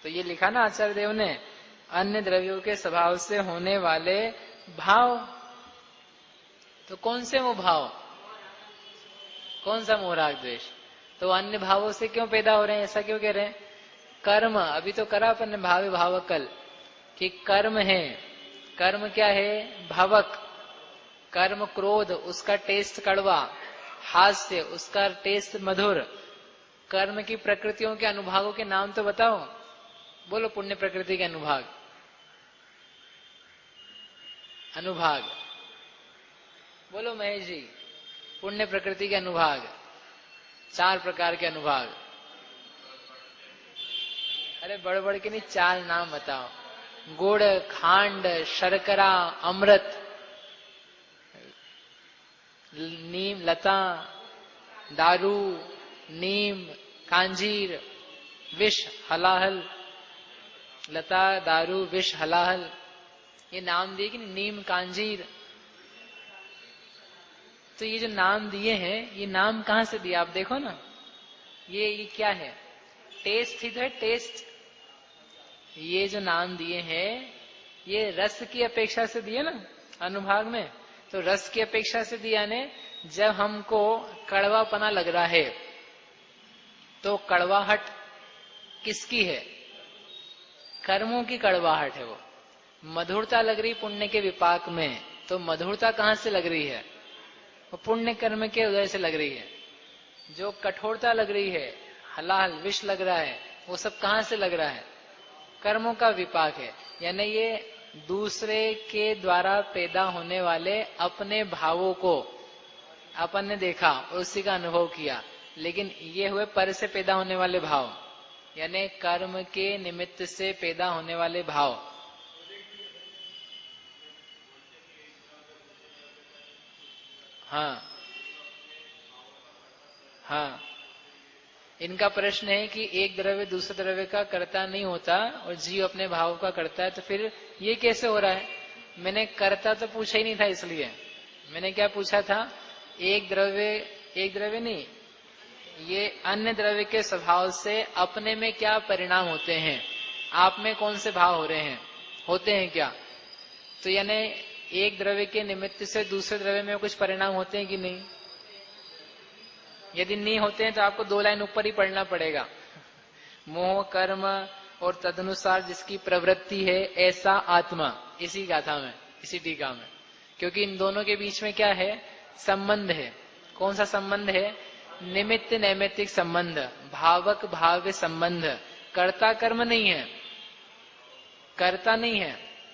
तो ये लिखा ना आचार्य देव ने, अन्य द्रव्यों के स्वभाव से होने वाले भाव। तो कौन से वो भाव? कौन सा मोह राग द्वेष? तो अन्य भावों से क्यों पैदा हो रहे हैं? ऐसा क्यों कह रहे हैं? कर्म। अभी तो करा अपन ने भाव भाव कल कि कर्म है। कर्म क्या है? भावक। कर्म क्रोध, उसका टेस्ट कड़वा, हास्य, उसका टेस्ट मधुर। कर्म की प्रकृतियों के अनुभागों के नाम तो बताओ। बोलो पुण्य प्रकृति के अनुभाग। अनुभाग बोलो महेश जी। पुण्य प्रकृति के अनुभाग, 4 प्रकार के अनुभाग। अरे बड़ के नहीं, 4 नाम बताओ। गुड़, खांड, शर्करा, अमृत, नीम, लता, दारू, नीम, कांजीर, विष, हलाहल। लता, दारू, विष, हलाहल, ये नाम दिए कि नीम, कांजीर। तो ये जो नाम दिए हैं, ये नाम कहां से दिया? आप देखो ना, ये क्या है? टेस्ट ही तो है, टेस्ट। ये जो नाम दिए हैं, ये रस की अपेक्षा से दिए ना अनुभाग में। तो रस की अपेक्षा से दिया ने, जब हमको कड़वापना लग रहा है, तो कड़वाहट किसकी है? कर्मों की कड़वाहट है वो। मधुरता लग रही पुण्य के विपाक में, तो मधुरता कहां से लग रही है? वो पुण्य कर्म के उदय से लग रही है। जो कठोरता लग रही है, हलाहल, विष लग रहा है, वो सब कहां से लग रहा है? कर्मों का विपाक है। यानी ये दूसरे के द्वारा पैदा होने वाले अपने भावों को अपन ने देखा और उसी का अनुभव किया, लेकिन ये हुए पर से पैदा होने वाले भाव, यानी कर्म के निमित्त से पैदा होने वाले भाव। हाँ हाँ, इनका प्रश्न है कि एक द्रव्य दूसरे द्रव्य का कर्ता नहीं होता और जीव अपने भाव का करता है, तो फिर ये कैसे हो रहा है? मैंने कर्ता तो पूछा ही नहीं था, इसलिए मैंने क्या पूछा था, एक द्रव्य नहीं, ये अन्य द्रव्य के स्वभाव से अपने में क्या परिणाम होते हैं, आप में कौन से भाव हो रहे हैं, होते हैं क्या? तो यानी एक द्रव्य के निमित्त से दूसरे द्रव्य में कुछ परिणाम होते हैं कि नहीं? यदि नहीं होते हैं तो आपको 2 लाइन ऊपर ही पढ़ना पड़ेगा। मोह कर्म और तदनुसार जिसकी प्रवृत्ति है ऐसा आत्मा, इसी गाथा में, इसी टीका में। क्योंकि इन दोनों के बीच में क्या है? संबंध है। कौन सा संबंध है? निमित्त नैमित्तिक संबंध, भावक भाव्य संबंध। कर्ता कर्म नहीं है, कर्ता नहीं है,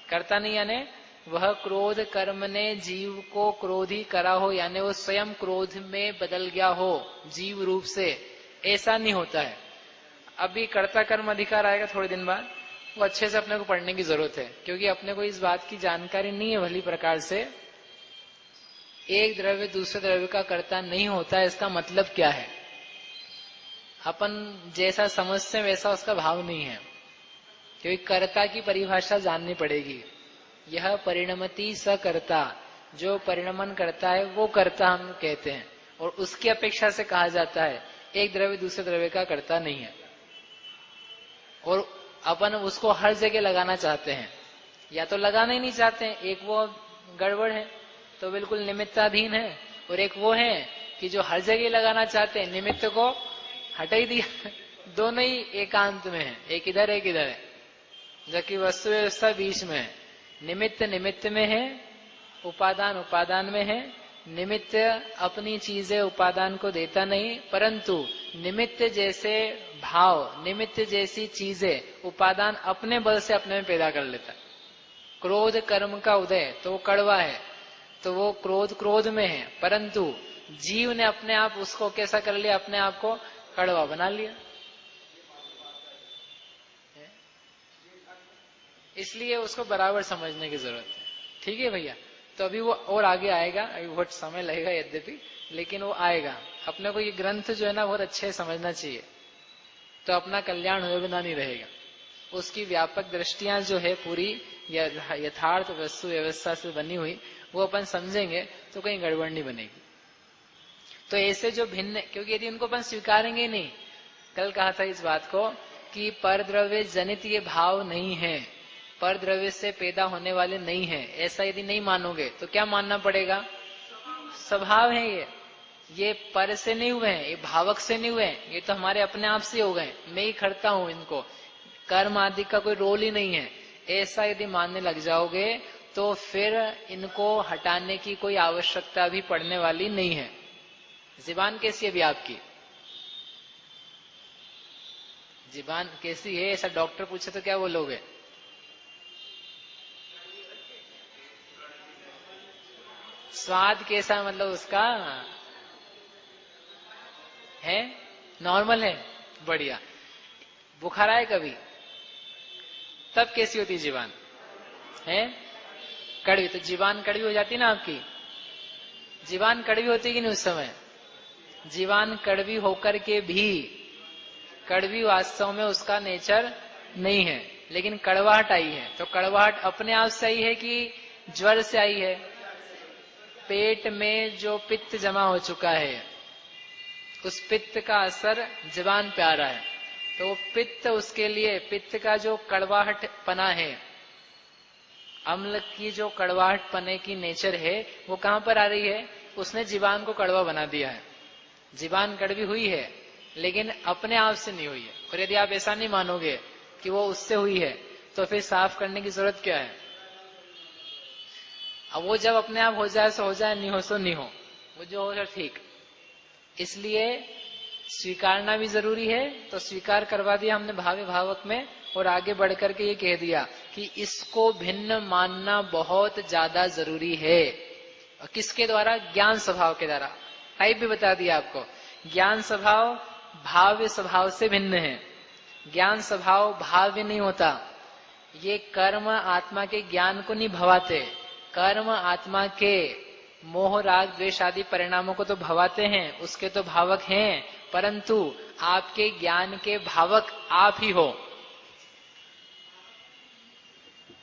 कर्ता नहीं यानी वह क्रोध कर्म ने जीव को क्रोधी करा हो, यानी वो स्वयं क्रोध में बदल गया हो जीव रूप से, ऐसा नहीं होता है। अभी कर्ता कर्म अधिकार आएगा थोड़े दिन बाद, वो अच्छे से अपने को पढ़ने की जरूरत है, क्योंकि अपने को इस बात की जानकारी नहीं है भली प्रकार से। एक द्रव्य दूसरे द्रव्य का कर्ता नहीं होता है, इसका मतलब क्या है? अपन जैसा समझते वैसा उसका भाव नहीं है, क्योंकि कर्ता की परिभाषा जाननी पड़ेगी। यह परिणमति सकर्ता, जो परिणमन करता है वो कर्ता हम कहते हैं, और उसकी अपेक्षा से कहा जाता है एक द्रव्य दूसरे द्रव्य का कर्ता नहीं है। और अपन उसको हर जगह लगाना चाहते हैं, या तो लगाना ही नहीं चाहते हैं, एक वो गड़बड़ है तो बिल्कुल निमित्ताधीन है, और एक वो है कि जो हर जगह लगाना चाहते हैं, निमित्त को हटा ही दिया। दोनों ही एकांत में है, एक इधर एक इधर है, जबकि वस्तु व्यवस्था बीच में है। निमित्त निमित्त में है, उपादान उपादान में है। निमित्त अपनी चीजें उपादान को देता नहीं, परंतु निमित्त जैसे भाव, निमित्त जैसी चीजें उपादान अपने बल से अपने में पैदा कर लेता है। क्रोध कर्म का उदय तो वो कड़वा है, तो वो क्रोध क्रोध में है, परंतु जीव ने अपने आप उसको कैसा कर लिया, अपने आप को कड़वा बना लिया। इसलिए उसको बराबर समझने की जरूरत है। ठीक है भैया, तो अभी वो और आगे आएगा, अभी बहुत समय लगेगा यद्यपि, लेकिन वो आएगा। अपने को ये ग्रंथ जो है ना बहुत अच्छे समझना चाहिए, तो अपना कल्याण हुए बिना नहीं रहेगा। उसकी व्यापक दृष्टियां जो है पूरी यथार्थ वस्तु व्यवस्था से बनी हुई, वो अपन समझेंगे तो कहीं गड़बड़ नहीं बनेगी। तो ऐसे जो भिन्न, क्योंकि यदि उनको अपन स्वीकारेंगे नहीं, कल कहा था इस बात को कि पर द्रव्य जनित ये भाव नहीं है, पर द्रव्य से पैदा होने वाले नहीं है, ऐसा यदि नहीं मानोगे तो क्या मानना पड़ेगा? स्वभाव है ये पर से नहीं हुए हैं, ये भावक से नहीं हुए हैं, ये तो हमारे अपने आप से हो गए, मैं ही करता हूं इनको, कर्म आदि का कोई रोल ही नहीं है। ऐसा यदि मानने लग जाओगे तो फिर इनको हटाने की कोई आवश्यकता भी पड़ने वाली नहीं है। ज़ुबान कैसी है अभी आपकी? ज़ुबान कैसी है ऐसा डॉक्टर पूछे तो क्या बोलोगे? स्वाद कैसा, मतलब उसका है नॉर्मल है, बढ़िया। बुखार आए कभी, तब कैसी होती जीवान है? कड़वी। तो जीवान कड़वी हो जाती ना आपकी? जीवान कड़वी होती कि नहीं उस समय? जीवान कड़वी होकर के भी, कड़वी वास्तव में उसका नेचर नहीं है, लेकिन कड़वाहट आई है। तो कड़वाहट अपने आप से आई है कि ज्वर से आई है? पेट में जो पित्त जमा हो चुका है, उस पित्त का असर जुबान पे आ रहा है, तो पित्त उसके लिए, पित्त का जो कड़वाहट पना है, अम्ल की जो कड़वाहट पने की नेचर है, वो कहां पर आ रही है? उसने जीवान को कड़वा बना दिया है। जीवान कड़वी हुई है, लेकिन अपने आप से नहीं हुई है। और यदि आप ऐसा नहीं मानोगे कि वो उससे हुई है, तो फिर साफ करने की जरूरत क्या है? अब वो जब अपने आप हो जाए सो हो जाए, नहीं हो सो नहीं हो, वो जो हो ठीक। इसलिए स्वीकारना भी जरूरी है, तो स्वीकार करवा दिया हमने भाव्य भावक में, और आगे बढ़ करके ये कह दिया कि इसको भिन्न मानना बहुत ज्यादा जरूरी है। और किसके द्वारा? ज्ञान स्वभाव के द्वारा। टाइप भी बता दिया आपको। ज्ञान स्वभाव भाव्य स्वभाव से भिन्न है। ज्ञान स्वभाव भाव्य नहीं होता। ये कर्म आत्मा के ज्ञान को नहीं भवाते। कर्म आत्मा के मोह राग द्वेष आदि परिणामों को तो भवाते हैं, उसके तो भावक हैं, परंतु आपके ज्ञान के भावक आप ही हो।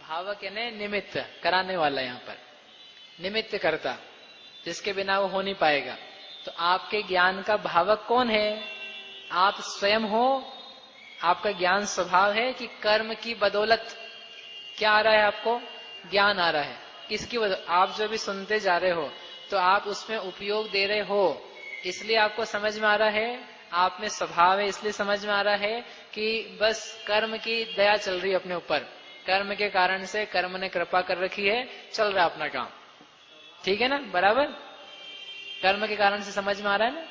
भावक यानी निमित्त कराने वाला, यहाँ पर निमित्त करता, जिसके बिना वो हो नहीं पाएगा। तो आपके ज्ञान का भावक कौन है? आप स्वयं हो। आपका ज्ञान स्वभाव है कि कर्म की बदौलत क्या आ रहा है? आपको ज्ञान आ रहा है। किसकी बदौलत? आप जो भी सुनते जा रहे हो तो आप उसमें उपयोग दे रहे हो, इसलिए आपको समझ में आ रहा है। आप में स्वभाव है इसलिए समझ में आ रहा है कि बस कर्म की दया चल रही है अपने ऊपर, कर्म के कारण से कर्म ने कृपा कर रखी है, चल रहा है अपना काम। ठीक है ना? बराबर कर्म के कारण से समझ में आ रहा है ना?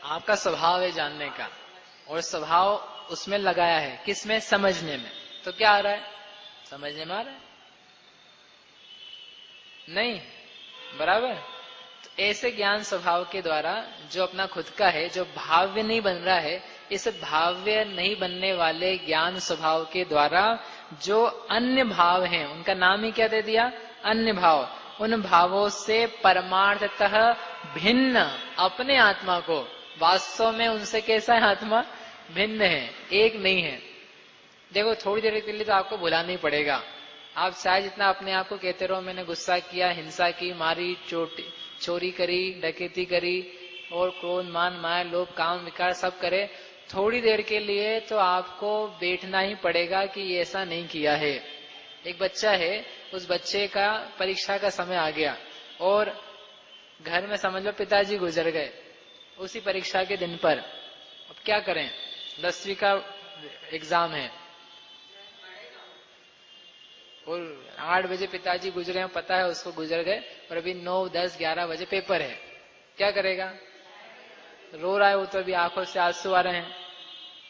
आपका स्वभाव है जानने का, और स्वभाव उसमें लगाया है, किसमें? समझने में। तो क्या आ रहा है? समझने में आ रहा है नहीं? बराबर। तो ऐसे ज्ञान स्वभाव के द्वारा जो अपना खुद का है, जो भाव्य नहीं बन रहा है, इस भाव्य नहीं बनने वाले ज्ञान स्वभाव के द्वारा जो अन्य भाव हैं, उनका नाम ही क्या दे दिया? अन्य भाव। उन भावों से परमार्थतः भिन्न अपने आत्मा को, वास्तव में उनसे कैसा है आत्मा? भिन्न है, एक नहीं है। देखो थोड़ी देर के लिए तो आपको भुलाना ही पड़ेगा। आप चाहे जितना अपने आप को कहते रहो मैंने गुस्सा किया, हिंसा की, मारी, चोरी करी, डकैती करी, और क्रोध मान माया लोभ काम विकार सब करे, थोड़ी देर के लिए तो आपको बैठना ही पड़ेगा कि ये ऐसा नहीं किया है। एक बच्चा है, उस बच्चे का परीक्षा का समय आ गया और घर में समझ लो पिताजी गुजर गए उसी परीक्षा के दिन पर। अब क्या करें? 10वीं का एग्जाम है और 8 बजे पिताजी गुजरे हैं, पता है उसको गुजर गए, और अभी 9, 10, 11 बजे पेपर है। क्या करेगा? रो रहा है वो, तो अभी आंखों से आंसू आ रहे हैं।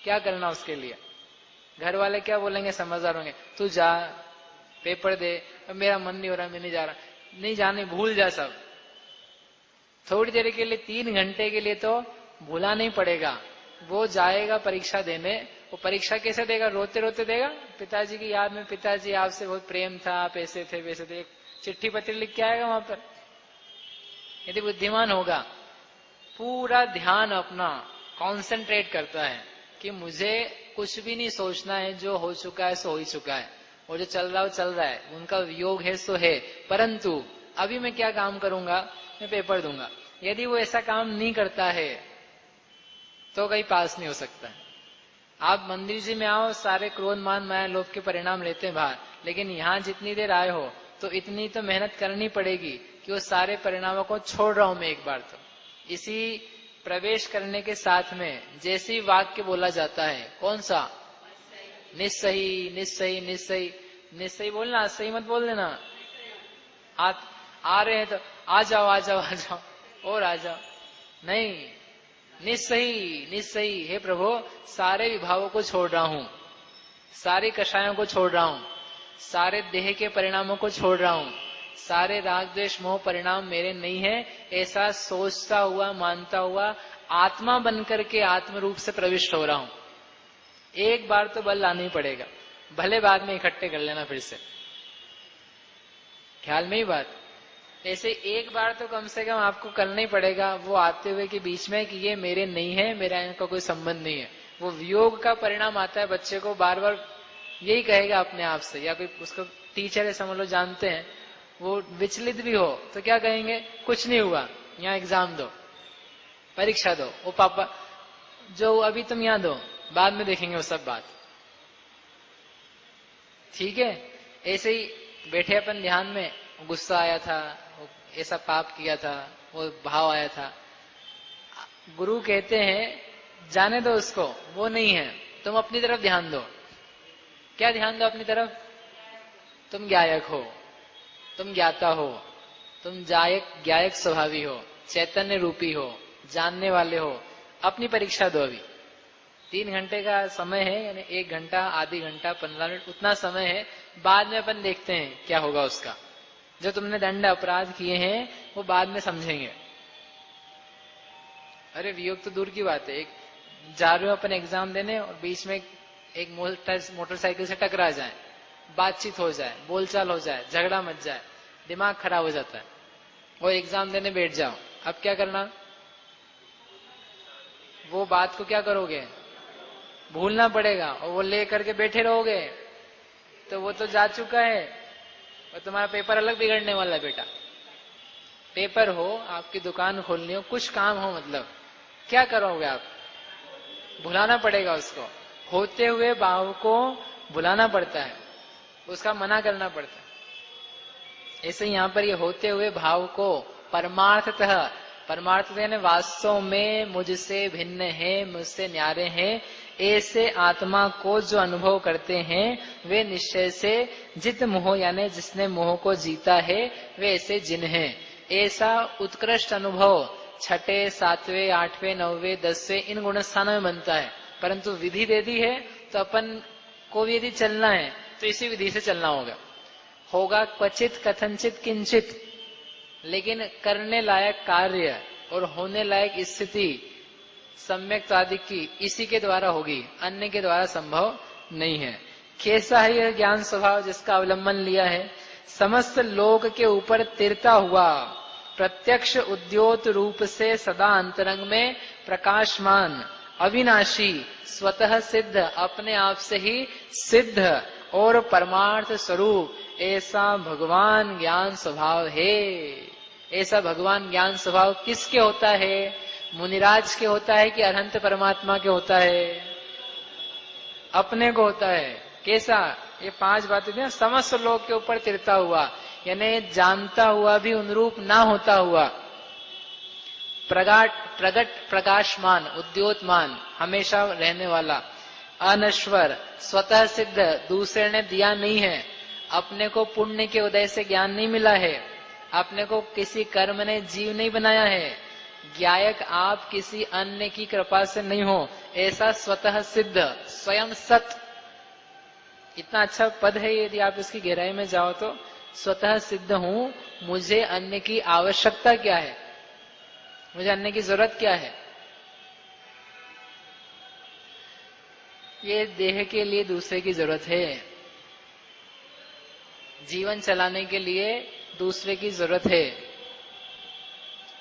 क्या करना उसके लिए? घर वाले क्या बोलेंगे? समझदार होंगे, तू जा पेपर दे। अब मेरा मन नहीं हो रहा, मैं नहीं जा रहा। नहीं जाने, भूल जा सब। थोड़ी देर के लिए, 3 घंटे के लिए तो भूला नहीं पड़ेगा। वो जाएगा परीक्षा देने। वो परीक्षा कैसे देगा? रोते रोते देगा। पिताजी की याद में, पिताजी आपसे बहुत प्रेम था, आप ऐसे थे वैसे थे, एक चिट्ठी पत्र लिख के आएगा वहां पर। यदि बुद्धिमान होगा, पूरा ध्यान अपना कॉन्सेंट्रेट करता है कि मुझे कुछ भी नहीं सोचना है, जो हो चुका है सो हो ही चुका है, और जो चल रहा है वो चल रहा है, उनका योग है सो है, परंतु अभी मैं क्या काम करूंगा? मैं पेपर दूंगा। यदि वो ऐसा काम नहीं करता है तो कहीं पास नहीं हो सकता है। आप मंदिर जी में आओ, सारे क्रोध मान माया लोभ के परिणाम लेते हैं बाहर, लेकिन यहाँ जितनी देर आए हो तो इतनी तो मेहनत करनी पड़ेगी कि वो सारे परिणामों को छोड़ रहा हूं मैं एक बार। तो इसी प्रवेश करने के साथ में जैसे ही वाक्य बोला जाता है, कौन सा? निस्सही निस्सही निस्सही। निस्सही बोलना, सही मत बोल देना। आ रहे हैं तो आ जाओ आ जाओ आ जाओ, और आ जाओ। नहीं, निस्सही निस्सही। हे प्रभु, सारे विभावों को छोड़ रहा हूं, सारी कषायों को छोड़ रहा हूं, सारे देह के परिणामों को छोड़ रहा हूं, सारे राग द्वेष मोह परिणाम मेरे नहीं है, ऐसा सोचता हुआ मानता हुआ आत्मा बनकर के आत्म रूप से प्रविष्ट हो रहा हूं। एक बार तो बल लाना ही पड़ेगा, भले बाद में इकट्ठे कर लेना फिर से। ख्याल में ही बात। ऐसे एक बार तो कम से कम आपको करना ही पड़ेगा वो आते हुए के बीच में कि ये मेरे नहीं है, मेरा इनका कोई संबंध नहीं है। वो वियोग का परिणाम आता है बच्चे को, बार बार यही कहेगा अपने आप से, या कोई उसको टीचर है समझ लो, जानते हैं, वो विचलित भी हो तो क्या कहेंगे? कुछ नहीं हुआ, यहाँ एग्जाम दो, परीक्षा दो। वो पापा जो अभी तुम यहाँ दो, बाद में देखेंगे वो सब बात। ठीक है? ऐसे ही बैठे अपन ध्यान में, गुस्सा आया था, ऐसा पाप किया था, वो भाव आया था, गुरु कहते हैं जाने दो उसको, वो नहीं है, तुम अपनी तरफ ध्यान दो। क्या ध्यान दो अपनी तरफ? तुम ज्ञायक हो, तुम ज्ञाता हो, तुम ज्ञायक स्वभावी हो, चैतन्य रूपी हो, जानने वाले हो। अपनी परीक्षा दो। अभी 3 घंटे का समय है, यानी 1 घंटा, आधी घंटा, 15 मिनट, उतना समय है। बाद में अपन देखते हैं क्या होगा उसका। जो तुमने दंड अपराध किए हैं वो बाद में समझेंगे। अरे वियोग तो दूर की बात है, एक जा रहे हो अपन एग्जाम देने और बीच में एक मोटरसाइकिल से टकरा जाए, बातचीत हो जाए, बोलचाल हो जाए, झगड़ा मच जाए, दिमाग खराब हो जाता है, और एग्जाम देने बैठ जाओ। अब क्या करना, वो बात को क्या करोगे, भूलना पड़ेगा, और वो ले करके बैठे रहोगे तो वो तो जा चुका है, और तुम्हारा पेपर अलग बिगड़ने वाला है। बेटा पेपर हो, आपकी दुकान खोलनी हो, कुछ काम हो, मतलब क्या करोगे आप, भुलाना पड़ेगा उसको, होते हुए भाव को भुलाना पड़ता है, उसका मना करना पड़ता है। ऐसे यहाँ पर ये होते हुए भाव को परमार्थतः, परमार्थ यानी वास्तव में मुझसे भिन्न है, मुझसे न्यारे हैं, ऐसे आत्मा को जो अनुभव करते हैं वे निश्चय से जित मोह यानी जिसने मोह को जीता है वे ऐसे जिन हैं। ऐसा उत्कृष्ट अनुभव छठे, सातवें, आठवें, नौवें, 10वें इन गुण स्थानों में बनता है, परंतु विधि दे दी है तो अपन को यदि चलना है तो इसी विधि से चलना होगा क्वचित कथनचित किंचित, लेकिन करने लायक कार्य और होने लायक स्थिति सम्यक आदि की इसी के द्वारा होगी, अन्य के द्वारा संभव नहीं है। कैसा है यह ज्ञान स्वभाव जिसका अवलंबन लिया है, समस्त लोक के ऊपर तिरता हुआ प्रत्यक्ष उद्योत रूप से सदा अंतरंग में प्रकाशमान अविनाशी स्वतः सिद्ध अपने आप से ही सिद्ध और परमार्थ स्वरूप ऐसा भगवान ज्ञान स्वभाव है। ऐसा भगवान ज्ञान स्वभाव किसके होता है, मुनिराज के होता है कि अनंत परमात्मा के होता है, अपने को होता है। कैसा, ये 5 बातें थी, समस्त लोग के ऊपर तिरता हुआ यानी जानता हुआ भी अनुरूप ना होता हुआ, प्रगट प्रकाशमान उद्योतमान हमेशा रहने वाला, अनश्वर स्वतः सिद्ध दूसरे ने दिया नहीं है, अपने को पुण्य के उदय से ज्ञान नहीं मिला है, अपने को किसी कर्म ने जीव नहीं बनाया है, ज्ञायक आप किसी अन्य की कृपा से नहीं हो, ऐसा स्वतः सिद्ध स्वयं सत। इतना अच्छा पद है, यदि आप इसकी गहराई में जाओ तो स्वतः सिद्ध हूं, मुझे अन्य की आवश्यकता क्या है, मुझे अन्य की जरूरत क्या है। ये देह के लिए दूसरे की जरूरत है, जीवन चलाने के लिए दूसरे की जरूरत है।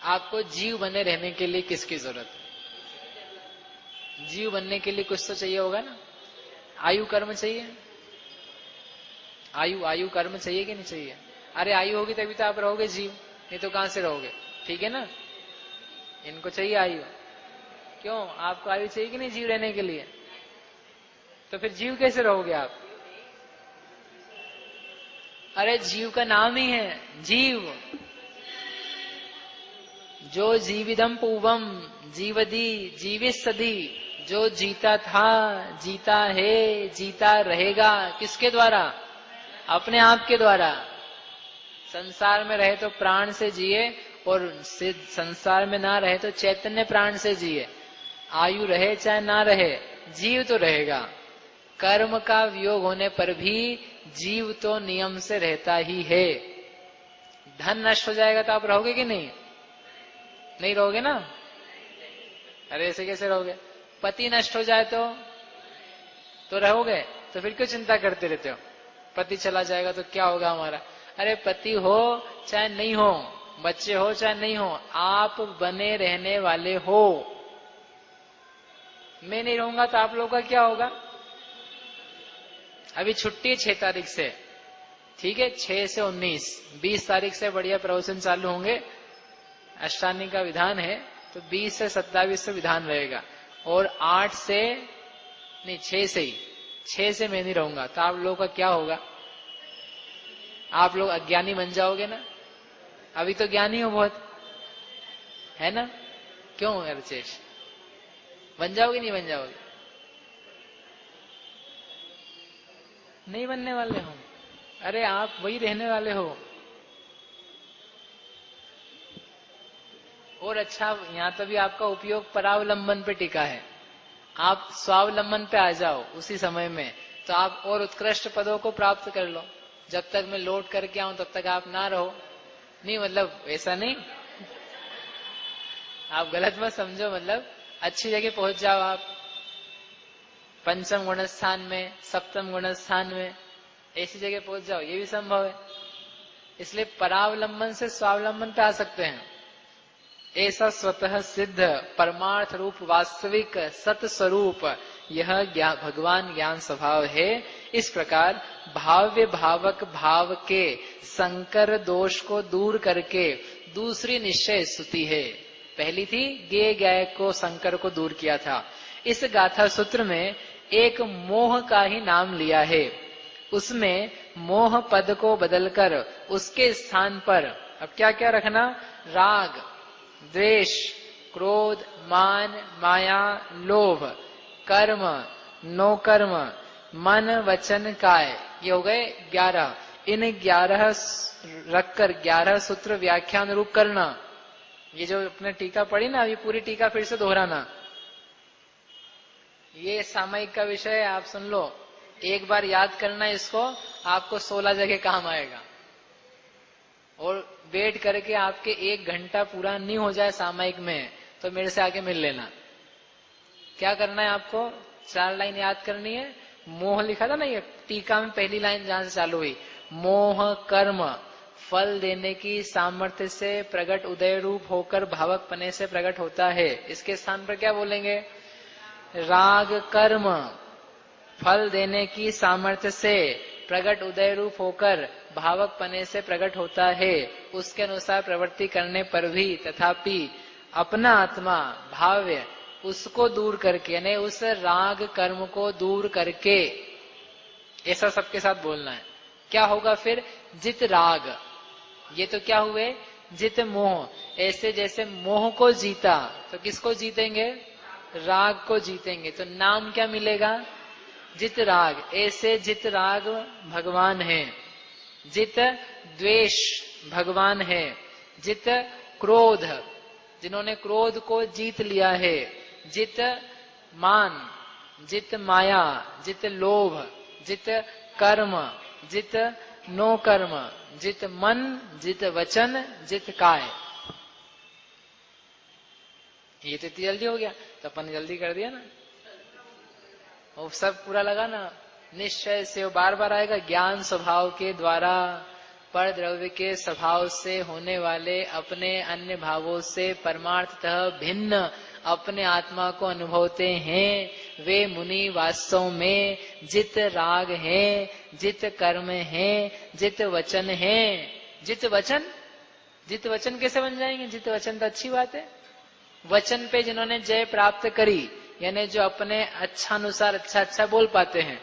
आपको जीव बने रहने के लिए किसकी जरूरत है, जीव बनने के लिए कुछ तो चाहिए होगा ना, आयु कर्म चाहिए, आयु कर्म चाहिए कि नहीं चाहिए। अरे आयु होगी तभी तो आप रहोगे जीव, नहीं तो कहां से रहोगे, ठीक है ना। इनको चाहिए आयु, क्यों, आपको आयु चाहिए कि नहीं जीव रहने के लिए, तो फिर जीव कैसे रहोगे आप। अरे जीव का नाम ही है जीव, जो जीविदम पूवम जीवदी जीवित सदी, जो जीता था, जीता है, जीता रहेगा, किसके द्वारा, अपने आप के द्वारा। संसार में रहे तो प्राण से जिए, और संसार में ना रहे तो चैतन्य प्राण से जिए। आयु रहे चाहे ना रहे, जीव तो रहेगा। कर्म का वियोग होने पर भी जीव तो नियम से रहता ही है। धन नष्ट हो जाएगा तो आप रहोगे कि नहीं, नहीं रहोगे ना। अरे ऐसे कैसे रहोगे, पति नष्ट हो जाए तो रहोगे, तो फिर क्यों चिंता करते रहते हो, पति चला जाएगा तो क्या होगा हमारा। अरे पति हो चाहे नहीं हो, बच्चे हो चाहे नहीं हो, आप बने रहने वाले हो। मैं नहीं रहूंगा तो आप लोगों का क्या होगा। अभी छुट्टी है 6 तारीख से, ठीक है, 6 से 19, 20 तारीख से बढ़िया प्रवचन चालू होंगे, अष्टानी का विधान है, तो 20 से 27 से विधान रहेगा, और 8 से नहीं 6 से ही, 6 से मैं नहीं रहूंगा, तो आप लोगों का क्या होगा, आप लोग अज्ञानी बन जाओगे ना। अभी तो ज्ञानी हो बहुत, है ना, क्यों रचेश, बन जाओगे नहीं बन जाओगे, नहीं बनने वाले हो। अरे आप वही रहने वाले हो। और अच्छा, यहाँ तो भी आपका उपयोग परावलंबन पे टिका है, आप स्वावलंबन पे आ जाओ उसी समय में, तो आप और उत्कृष्ट पदों को प्राप्त कर लो। जब तक मैं लौट करके आऊं तब तक आप ना रहो। नहीं मतलब ऐसा नहीं, आप गलत मत समझो, मतलब अच्छी जगह पहुंच जाओ आप, पंचम गुण स्थान में, सप्तम गुण स्थान में, ऐसी जगह पहुंच जाओ, ये भी संभव है। इसलिए परावलंबन से स्वावलंबन पे आ सकते हैं। ऐसा स्वतः सिद्ध परमार्थ रूप वास्तविक सत स्वरूप यह भगवान ज्ञान स्वभाव है। इस प्रकार भाव्य भावक भाव के संकर दोष को दूर करके दूसरी निश्चय स्तुति है। पहली थी ज्ञेय ज्ञाय को संकर को दूर किया था। इस गाथा सूत्र में एक मोह का ही नाम लिया है। उसमें मोह पद को बदलकर उसके स्थान पर अब क्या क्या रखना, राग, द्वेष, क्रोध, मान, माया, लोभ, कर्म, नो कर्म, मन, वचन, काय, ये हो गए 11। इन 11 रखकर 11 सूत्र व्याख्यान रूप करना। ये जो अपने टीका पढ़ी ना, ये पूरी टीका फिर से दोहराना। ये सामयिक का विषय है, आप सुन लो, एक बार याद करना इसको, आपको 16 जगह काम आएगा। और वेट करके आपके 1 घंटा पूरा नहीं हो जाए सामयिक में तो मेरे से आके मिल लेना। क्या करना है आपको, 4 लाइन याद करनी है। मोह लिखा था ना ये टीका में, पहली लाइन जहां से चालू हुई, मोह कर्म फल देने की सामर्थ्य से प्रकट उदय रूप होकर भावक पने से प्रकट होता है। इसके स्थान पर क्या बोलेंगे, राग कर्म फल देने की सामर्थ्य से प्रकट उदय रूप होकर भावक पने से प्रकट होता है। उसके अनुसार प्रवृत्ति करने पर भी तथापि अपना आत्मा भाव्य उसको दूर करके, यानी उस राग कर्म को दूर करके, ऐसा सबके साथ बोलना है। क्या होगा फिर, जित राग, ये तो क्या हुए, जित मोह। ऐसे जैसे मोह को जीता तो किसको जीतेंगे, राग को जीतेंगे। तो नाम क्या मिलेगा, जित राग। ऐसे जित राग भगवान है, जित द्वेष भगवान है, जित क्रोध, जिन्होंने क्रोध को जीत लिया है, जित मान, जित माया, जित लोभ, जित कर्म, जित नो कर्म, जित मन, जित वचन, जित काय। ये तो इतनी जल्दी हो गया, तो अपन जल्दी कर दिया ना, वो सब पूरा लगा ना। निश्चय से वो बार बार आएगा, ज्ञान स्वभाव के द्वारा पर द्रव्य के स्वभाव से होने वाले अपने अन्य भावों से परमार्थतः भिन्न अपने आत्मा को अनुभवते हैं, वे मुनि वास्तव में जित राग हैं, जित कर्म हैं, जित वचन हैं। जित वचन, जित वचन कैसे बन जाएंगे, जित वचन तो अच्छी बात है। वचन पे जिन्होंने जय प्राप्त करी, यानी जो अपने अच्छानुसार अच्छा अच्छा बोल पाते हैं,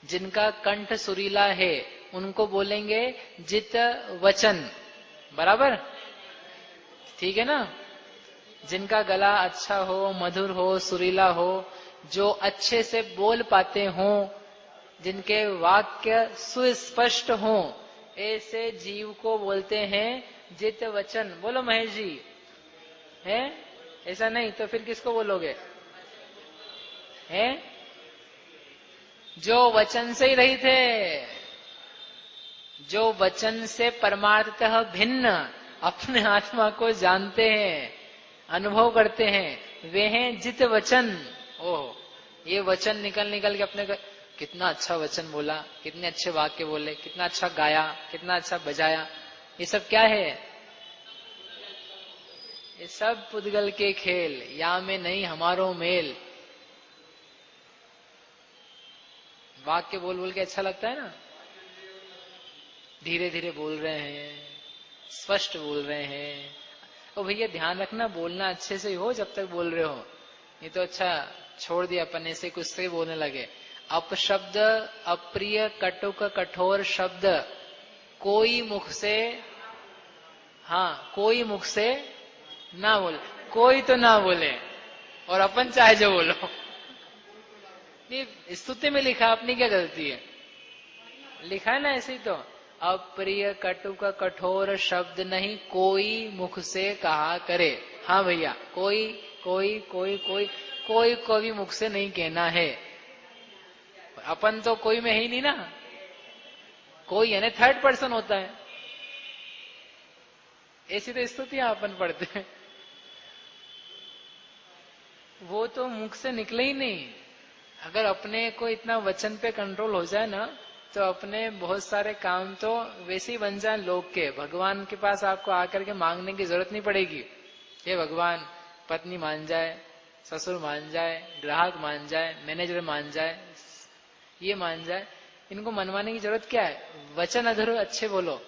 जिनका कंठ सुरीला है, उनको बोलेंगे जित वचन, बराबर, ठीक है ना। जिनका गला अच्छा हो, मधुर हो, सुरीला हो, जो अच्छे से बोल पाते हो, जिनके वाक्य सुस्पष्ट हो, ऐसे जीव को बोलते हैं जित वचन। बोलो महेश जी, है ऐसा नहीं तो फिर किसको बोलोगे, है जो वचन से ही रहित है, जो वचन से परमार्थतः भिन्न अपने आत्मा को जानते हैं, अनुभव करते हैं, वे हैं जित वचन। ओह, ये वचन निकल निकल के अपने कितना अच्छा वचन बोला, कितने अच्छे वाक्य बोले, कितना अच्छा गाया, कितना अच्छा बजाया, ये सब क्या है, ये सब पुद्गल के खेल, या में नहीं हमारो मेल। वाक्य बोल बोल के अच्छा लगता है ना, धीरे धीरे बोल रहे हैं, स्पष्ट बोल रहे हैं। ओ भैया ध्यान रखना, बोलना अच्छे से हो जब तक बोल रहे हो, नहीं तो अच्छा छोड़ दिया अपन ऐसे कुछ से बोलने लगे। अपशब्द, अप्रिय, कटुक, कठोर शब्द कोई मुख से, हाँ कोई मुख से ना बोले, कोई तो ना बोले, और अपन चाहे जो बोलो। नहीं स्तुति में लिखा, अपनी क्या गलती है, लिखा है ना ऐसे ही। तो अप्रिय, कटुक, कठोर शब्द नहीं कोई मुख से कहा करे। हाँ भैया, कोई कोई कोई कोई कोई को भी मुख से नहीं कहना है। अपन तो कोई में ही नहीं ना, कोई यानी थर्ड पर्सन होता है। ऐसी तो स्तुतियां अपन पढ़ते हैं, वो तो मुख से निकले ही नहीं। अगर अपने को इतना वचन पे कंट्रोल हो जाए ना, तो अपने बहुत सारे काम तो वैसे ही बन जाए लोग के। भगवान के पास आपको आकर के मांगने की जरूरत नहीं पड़ेगी। ये भगवान पत्नी मान जाए, ससुर मान जाए, ग्राहक मान जाए, मैनेजर मान जाए, ये मान जाए, इनको मनवाने की जरूरत क्या है? वचन अधर अच्छे बोलो।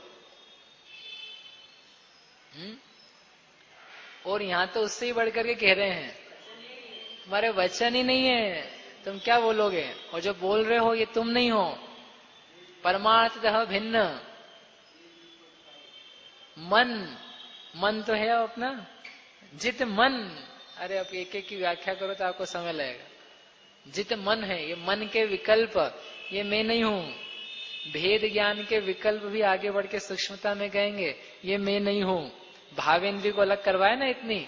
और यहां तो उससे ही बढ़कर के कह रहे हैं, तुम्हारे वचन ही नहीं है, तुम क्या बोलोगे? और जो बोल रहे हो ये तुम नहीं हो, परमार्थतः भिन्न। मन तो है अपना, जित मन। अरे अब एक एक की व्याख्या करो तो आपको समय लगेगा। जित मन है, ये मन के विकल्प, ये मैं नहीं हूं। भेद ज्ञान के विकल्प भी आगे बढ़ के सूक्ष्मता में कहेंगे, ये मैं नहीं हूं। भावेंद्री को अलग करवाए ना इतनी,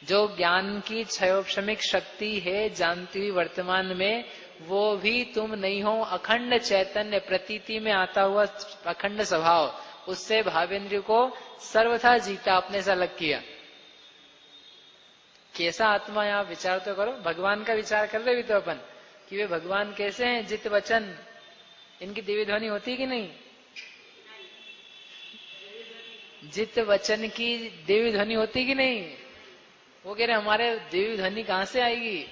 जो ज्ञान की क्षयोपशमिक शक्ति है जानती हुई वर्तमान में, वो भी तुम नहीं हो। अखंड चैतन्य प्रतीति में आता हुआ अखंड स्वभाव, उससे भावेंद्र को सर्वथा जीता, अपने से अलग किया। कैसा आत्मा है आप विचार तो करो। भगवान का विचार कर रहे भी तो अपन कि वे भगवान कैसे हैं। जित वचन, इनकी दिव्य ध्वनि होती कि नहीं? जित वचन की दिव्य ध्वनि होती कि नहीं? वो कह रहे हमारे दिव्य ध्वनि कहां से आएगी?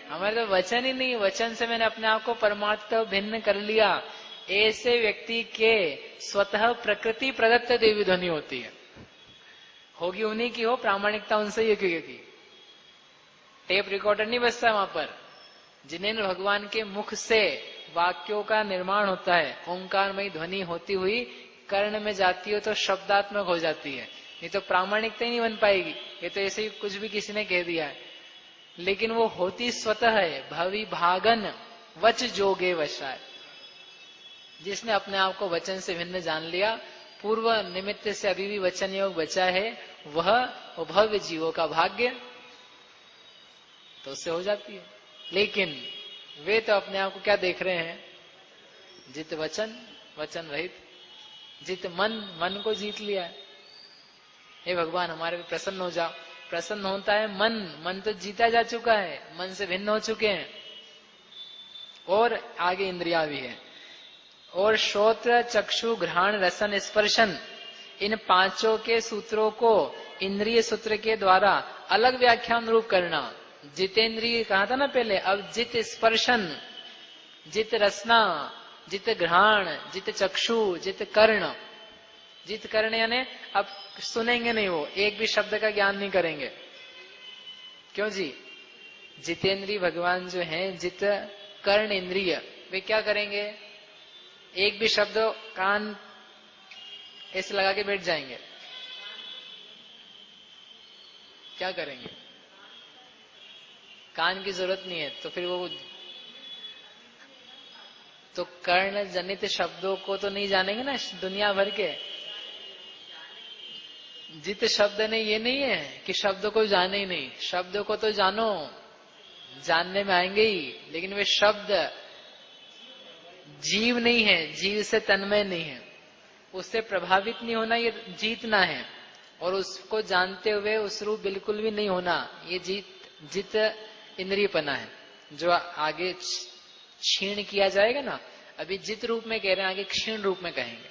हमारे तो वचन ही नहीं। वचन से मैंने अपने आप को परमार्थ तो भिन्न कर लिया। ऐसे व्यक्ति के स्वतः प्रकृति प्रदत्त दिव्य ध्वनि होती है। होगी उन्हीं की हो, प्रामाणिकता उनसे ही की। टेप रिकॉर्डर नहीं बजता वहां पर। जिन्हें भगवान के मुख से वाक्यों का निर्माण होता है, ओंकारमयी ध्वनि होती हुई कर्ण में जाती है तो शब्दात्मक हो जाती है, नहीं तो प्रामाणिकता ही नहीं बन पाएगी। ये तो ऐसे ही कुछ भी किसी ने कह दिया है, लेकिन वो होती स्वतः है। भवि भागन वच जोगे वशाय, जिसने अपने आप को वचन से भिन्न जान लिया, पूर्व निमित्त से अभी भी वचन योग बचा है, वह भव्य जीवों का भाग्य, तो उससे हो जाती है। लेकिन वे तो अपने आप को क्या देख रहे हैं? जित वचन, वचन रहित। जित मन, मन को जीत लिया है। हे भगवान हमारे पे प्रसन्न हो जाओ। प्रसन्न होता है मन, मन तो जीता जा चुका है, मन से भिन्न हो चुके हैं। और आगे इंद्रिया भी है। और श्रोत्र चक्षु घ्राण रसन स्पर्शन, इन पांचों के सूत्रों को इंद्रिय सूत्र के द्वारा अलग व्याख्यान रूप करना। जितेंद्रिय कहा था ना पहले, अब जित स्पर्शन, जित रसना, जित घ्राण, जित चक्षु, जित कर्ण। जित कर्ण यानी अब सुनेंगे नहीं, वो एक भी शब्द का ज्ञान नहीं करेंगे। क्यों जी? जितेंद्रिय भगवान जो हैं, जित कर्ण इंद्रिय, वे क्या करेंगे? एक भी शब्द कान ऐसे लगा के बैठ जाएंगे। क्या करेंगे? कान की जरूरत नहीं है, तो फिर वो तो कर्ण जनित शब्दों को तो नहीं जानेंगे ना दुनिया भर के। जित शब्द ने ये नहीं है कि शब्द को जाने ही नहीं, शब्द को तो जानो, जानने में आएंगे ही, लेकिन वे शब्द जीव नहीं है, जीव से तन्मय नहीं है, उससे प्रभावित नहीं होना, ये जीतना है। और उसको जानते हुए उस रूप बिल्कुल भी नहीं होना, ये जित इंद्रियपना है, जो आगे क्षीण किया जाएगा ना। अभी जित रूप में कह रहे हैं, आगे क्षीण रूप में कहेंगे।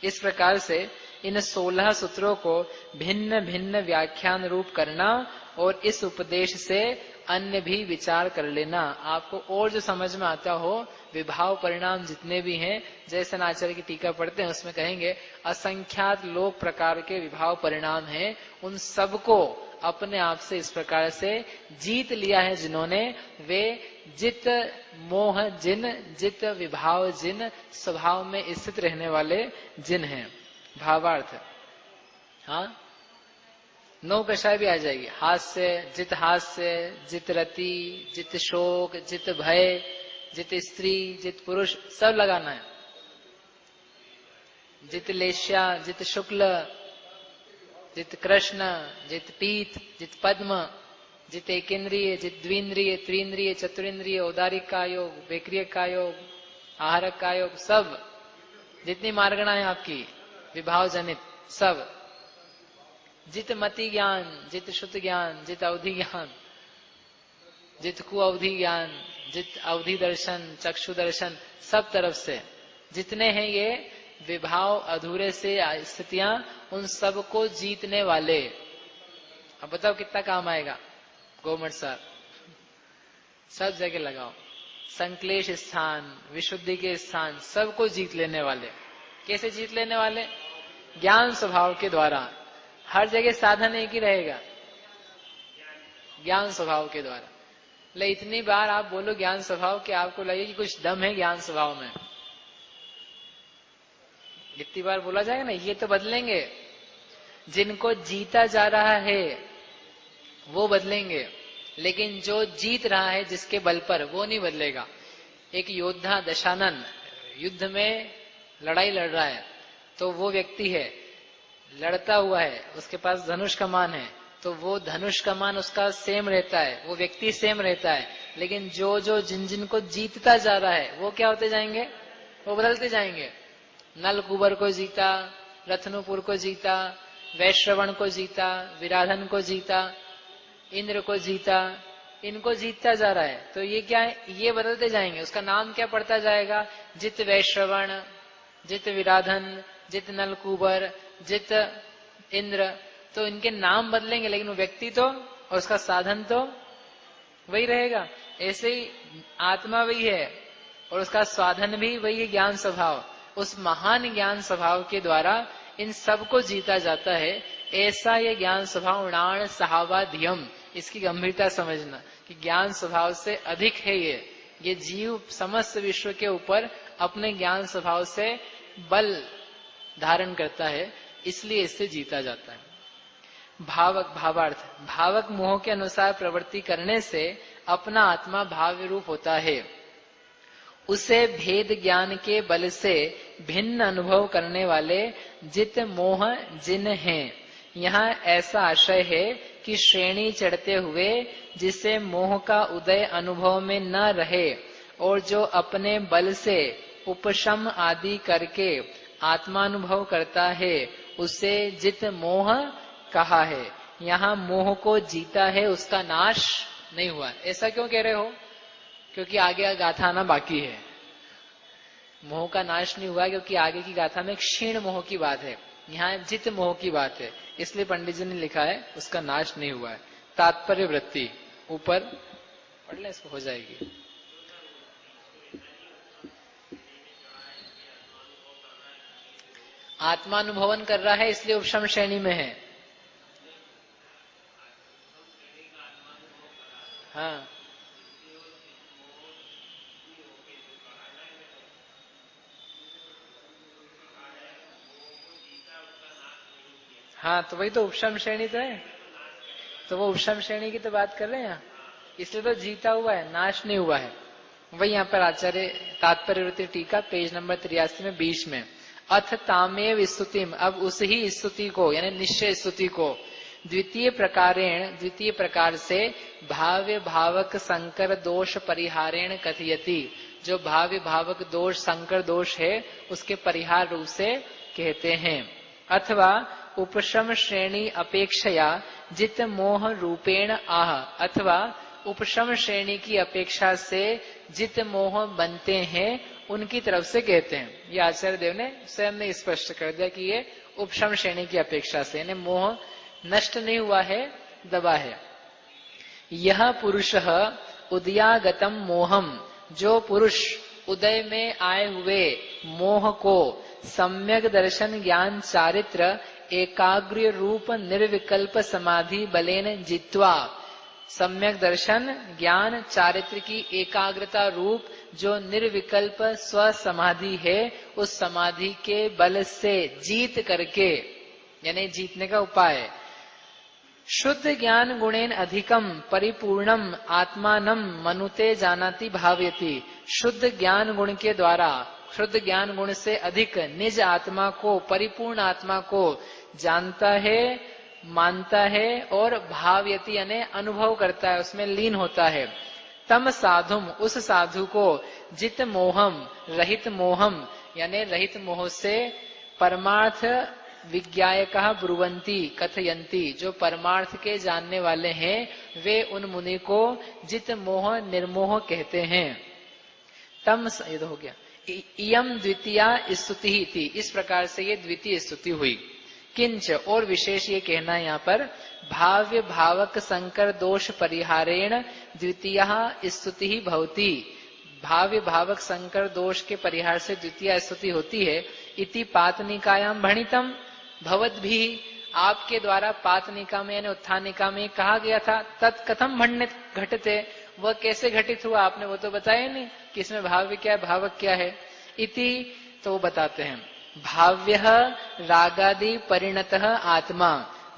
इस प्रकार से इन 16 सूत्रों को भिन्न भिन्न व्याख्यान रूप करना और इस उपदेश से अन्य भी विचार कर लेना। आपको और जो समझ में आता हो, विभाव परिणाम जितने भी हैं, जैसे आचार्य की टीका पढ़ते हैं उसमें कहेंगे असंख्यात लोक प्रकार के विभाव परिणाम हैं, उन सबको अपने आप से इस प्रकार से जीत लिया है जिन्होंने, वे जित मोह जिन, जित विभाव जिन, स्वभाव में स्थित रहने वाले जिन हैं। भावार्थ, हाँ, 9 कषाय भी आ जाएगी। हास्य, जित हास्य, जित रति, जित शोक, जित भय, जित स्त्री, जित पुरुष, सब लगाना है। जित लेश्या, जित शुक्ल, जित कृष्ण, जित पीत, जित पद्म, जित एकेंद्रिय, जित द्विंद्रिय, त्रिंद्रिय, चतुरिंद्रिय, औदारिक का योग, बेक्रिय का योग, आहारक का योग, सब जितनी मार्गणा है आपकी विभाव जनित सब, जित मति ज्ञान, जित शुद्ध ज्ञान, जित अवधि ज्ञान, जित कु अवधि ज्ञान, जित अवधि दर्शन, चक्षु दर्शन, सब तरफ से जितने हैं ये विभाव अधूरे से स्थितियां, उन सब को जीतने वाले। अब बताओ कितना काम आएगा गोमठ साहब, सब जगह लगाओ, संक्लेश स्थान, विशुद्धि के स्थान, सबको जीत लेने वाले। कैसे जीत लेने वाले? ज्ञान स्वभाव के द्वारा। हर जगह साधन एक ही रहेगा, ज्ञान स्वभाव के द्वारा। ले इतनी बार आप बोलो ज्ञान स्वभाव कि आपको लगे कि कुछ दम है ज्ञान स्वभाव में। इतनी बार बोला जाएगा ना, ये तो बदलेंगे। जिनको जीता जा रहा है वो बदलेंगे, लेकिन जो जीत रहा है जिसके बल पर, वो नहीं बदलेगा। एक योद्धा दशानन युद्ध में लड़ाई लड़ रहा है, तो वो व्यक्ति है लड़ता हुआ है, उसके पास धनुष कमान है, तो वो धनुष कमान उसका सेम रहता है, वो व्यक्ति सेम रहता है। लेकिन जो जो जिन जिन को जीतता जा रहा है वो क्या होते जाएंगे? वो बदलते जाएंगे। नल कुबर को जीता, रत्नुपुर को जीता, वैश्रवण को जीता, विराधन को जीता, इंद्र को जीता, इनको जीतता जा रहा है। तो ये क्या है? ये बदलते जाएंगे। उसका नाम क्या पड़ता जाएगा? जित वैश्रवण, जित विराधन, जित नलकुबर, जित इंद्र। तो इनके नाम बदलेंगे, लेकिन वो व्यक्ति तो और उसका साधन तो वही रहेगा। ऐसे ही आत्मा वही है और उसका साधन भी वही है, ज्ञान स्वभाव। उस महान ज्ञान स्वभाव के द्वारा इन सबको जीता जाता है। ऐसा ये ज्ञान स्वभाव उणाण सहावाधियम, इसकी गंभीरता समझना कि ज्ञान स्वभाव से अधिक है ये जीव समस्त विश्व के ऊपर अपने ज्ञान स्वभाव से बल धारण करता है, इसलिए इससे जीता जाता है। भावक, भावार्थ, भावक मोह के अनुसार प्रवृत्ति करने से अपना आत्मा भाव रूप होता है। उसे भेद ज्ञान के बल से भिन्न अनुभव करने वाले जित मोह जिन हैं। यहाँ ऐसा आशय है कि श्रेणी चढ़ते हुए जिसे मोह का उदय अनुभव में न रहे और जो अपने बल से उपशम आदि करके आत्मानुभव करता है, उसे जित मोह कहा है। यहाँ मोह को जीता है, उसका नाश नहीं हुआ। ऐसा क्यों कह रहे हो? क्योंकि आगे गाथा आना बाकी है। मोह का नाश नहीं हुआ क्योंकि आगे की गाथा में क्षीण मोह की बात है, यहाँ जित मोह की बात है, इसलिए पंडित जी ने लिखा है उसका नाश नहीं हुआ है। तात्पर्य वृत्ति ऊपर पढ़ ले, इसको हो जाएगी। आत्मानुभवन कर रहा है इसलिए उपशम श्रेणी में है। हाँ, हाँ, तो वही तो उपशम श्रेणी तो है। तो वो उपशम श्रेणी की तो बात कर रहे हैं यहाँ, इसलिए तो जीता हुआ है, नाश नहीं हुआ है। वही यहाँ पर आचार्य तात्पर्य वृत्ति टीका पेज नंबर 83 में बीच में अथ तामेव स्तुतिम, अब उस ही स्तुति को यानी निश्चय स्तुति को द्वितीय प्रकार से भाव्य भावक संकर दोष परिहारेण कथयति, जो भाव्य भावक दोष संकर दोष है उसके परिहार रूप से कहते हैं। अथवा उपशम श्रेणी अपेक्षया जित मोह रूपेण आह, अथवा उपशम श्रेणी की अपेक्षा से जित मोह बनते हैं उनकी तरफ से कहते हैं। ये आचार्य देव ने स्वयं ने स्पष्ट कर दिया कि ये उपशम श्रेणी की अपेक्षा से, यानी मोह नष्ट नहीं हुआ है, दबा है। यह पुरुष उदयागतम मोहम, जो पुरुष उदय में आए हुए मोह को सम्यक दर्शन ज्ञान चारित्र एकाग्र रूप निर्विकल्प समाधि बलेन जित्वा, सम्यक दर्शन ज्ञान चारित्र की एकाग्रता रूप जो निर्विकल्प स्व समाधि है, उस समाधि के बल से जीत करके, यानी जीतने का उपाय, शुद्ध ज्ञान गुणेन अधिकम परिपूर्णम आत्मानम मनुते जानाति भावयति, शुद्ध ज्ञान गुण के द्वारा, शुद्ध ज्ञान गुण से अधिक निज आत्मा को, परिपूर्ण आत्मा को जानता है, मानता है और भावयति यानी अनुभव करता है, उसमें लीन होता है। तम साधुम, उस साधु को जित मोहम, रहित मोहम, यानी रहित मोह से परमार्थ विज्ञायकः ब्रुवंती कथयंती, जो परमार्थ के जानने वाले हैं वे उन मुनि को जित मोह निर्मोह कहते हैं। तम ये हो गया। इयम द्वितीया स्तुति ही थी, इस प्रकार से ये द्वितीय स्तुति हुई। किंच और विशेष ये कहना है यहाँ पर, भाव्य भावक संकर दोष परिहारेण द्वितीय स्तुति ही भवती, भाव्य भावक संकर दोष के परिहार से द्वितीय स्तुति होती है। इति पातनिकायाम भणितम भवद भी, आपके द्वारा पातनिका में यानी उत्थानिका में कहा गया था। तत्कथम भण्डित घटते, वह कैसे घटित हुआ आपने वो तो बताया नहीं कि इसमें भाव्य क्या है भावक क्या है। इति तो वो बताते हैं, भाव्य रागादि परिणतः आत्मा,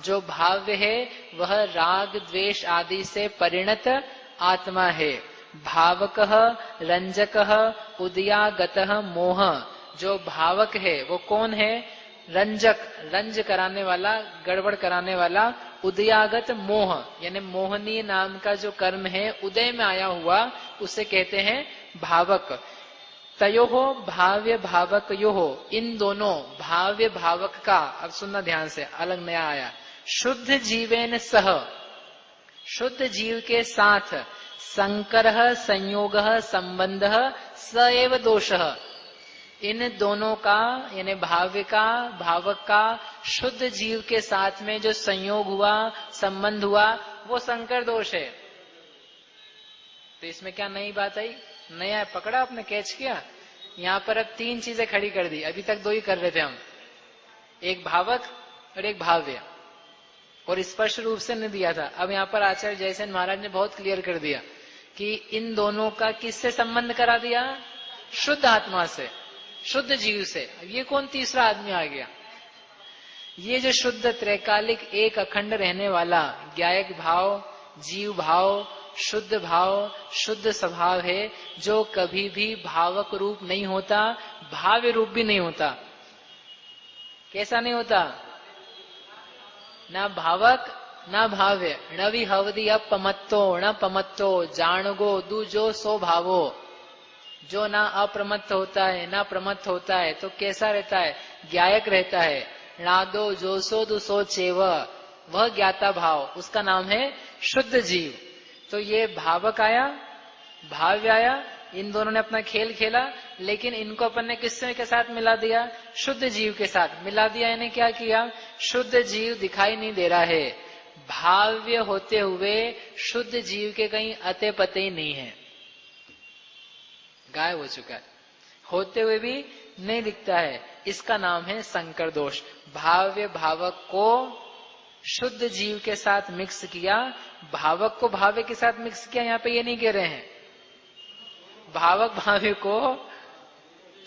जो भाव्य है वह राग द्वेष आदि से परिणत आत्मा है। भावकः रंजकः उदयागतः मोह, जो भावक है वो कौन है, रंजक रंज कराने वाला गड़बड़ कराने वाला, उदयागत मोह यानी मोहनी नाम का जो कर्म है उदय में आया हुआ उसे कहते हैं भावक। तयोहो भाव्य भावक योहो, इन दोनों भाव्य भावक का, अब सुनना ध्यान से अलग नया आया, शुद्ध जीवेन सह, शुद्ध जीव के साथ संकरः संयोगः संबंधः स एव दोषः, इन दोनों का यानी भाव्य का भावक का शुद्ध जीव के साथ में जो संयोग हुआ संबंध हुआ वो संकर दोष है। तो इसमें क्या नई बात आई, नया पकड़ा आपने, कैच किया। यहाँ पर अब तीन चीजें खड़ी कर दी, अभी तक दो ही कर रहे थे हम, एक भावक और एक भाव्य, और स्पष्ट रूप से नहीं दिया था। अब यहाँ पर आचार्य जयसेन महाराज ने बहुत क्लियर कर दिया कि इन दोनों का किससे संबंध करा दिया, शुद्ध आत्मा से, शुद्ध जीव से। अब ये कौन तीसरा आदमी आ गया, ये जो शुद्ध त्रैकालिक एक अखंड रहने वाला ज्ञायक भाव, जीव भाव, शुद्ध भाव, शुद्ध स्वभाव है, जो कभी भी भावक रूप नहीं होता, भाव्य रूप भी नहीं होता। कैसा नहीं होता, ना भावक ना भाव्य। न विहवदी अपमत्तो न पमत्तो जाणगो दूजो सो भावो, जो ना अप्रमत्त होता है ना प्रमत्त होता है तो कैसा रहता है, ज्ञायक रहता है। नादो जोसो दुसो चेव, वह ज्ञाता भाव, उसका नाम है शुद्ध जीव। तो ये भावक आया, भाव्य आया, इन दोनों ने अपना खेल खेला, लेकिन इनको अपन ने किससे के साथ मिला दिया, शुद्ध जीव के साथ मिला दिया। इन्हें क्या किया, शुद्ध जीव दिखाई नहीं दे रहा है, भाव्य होते हुए शुद्ध जीव के कहीं अते पते ही नहीं है, गायब हो चुका है, होते हुए भी नहीं दिखता है। इसका नाम है संकर दोष। भाव्य भावक को शुद्ध जीव के साथ मिक्स किया, भावक को भाव्य के साथ मिक्स किया। यहाँ पे ये नहीं कह रहे हैं भावक भाव्य को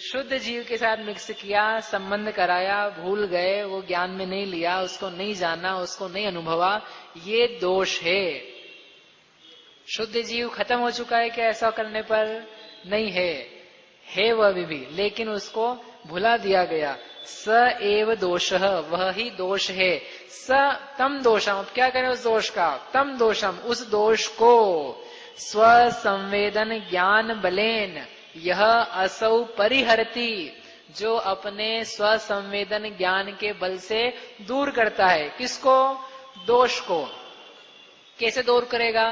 शुद्ध जीव के साथ मिक्स किया, संबंध कराया, भूल गए, वो ज्ञान में नहीं लिया, उसको नहीं जाना, उसको नहीं अनुभवा, ये दोष है। शुद्ध जीव खत्म हो चुका है क्या ऐसा करने पर, नहीं है वह भी, लेकिन उसको भुला दिया गया। स एव दोषः, वह ही दोष है। स तम दोषम, अब क्या करें उस दोष का, तम दोषम, उस दोष को स्व संवेदन ज्ञान बलेन यह असौ परिहरति, जो अपने स्व संवेदन ज्ञान के बल से दूर करता है। किसको, दोष को। कैसे दूर करेगा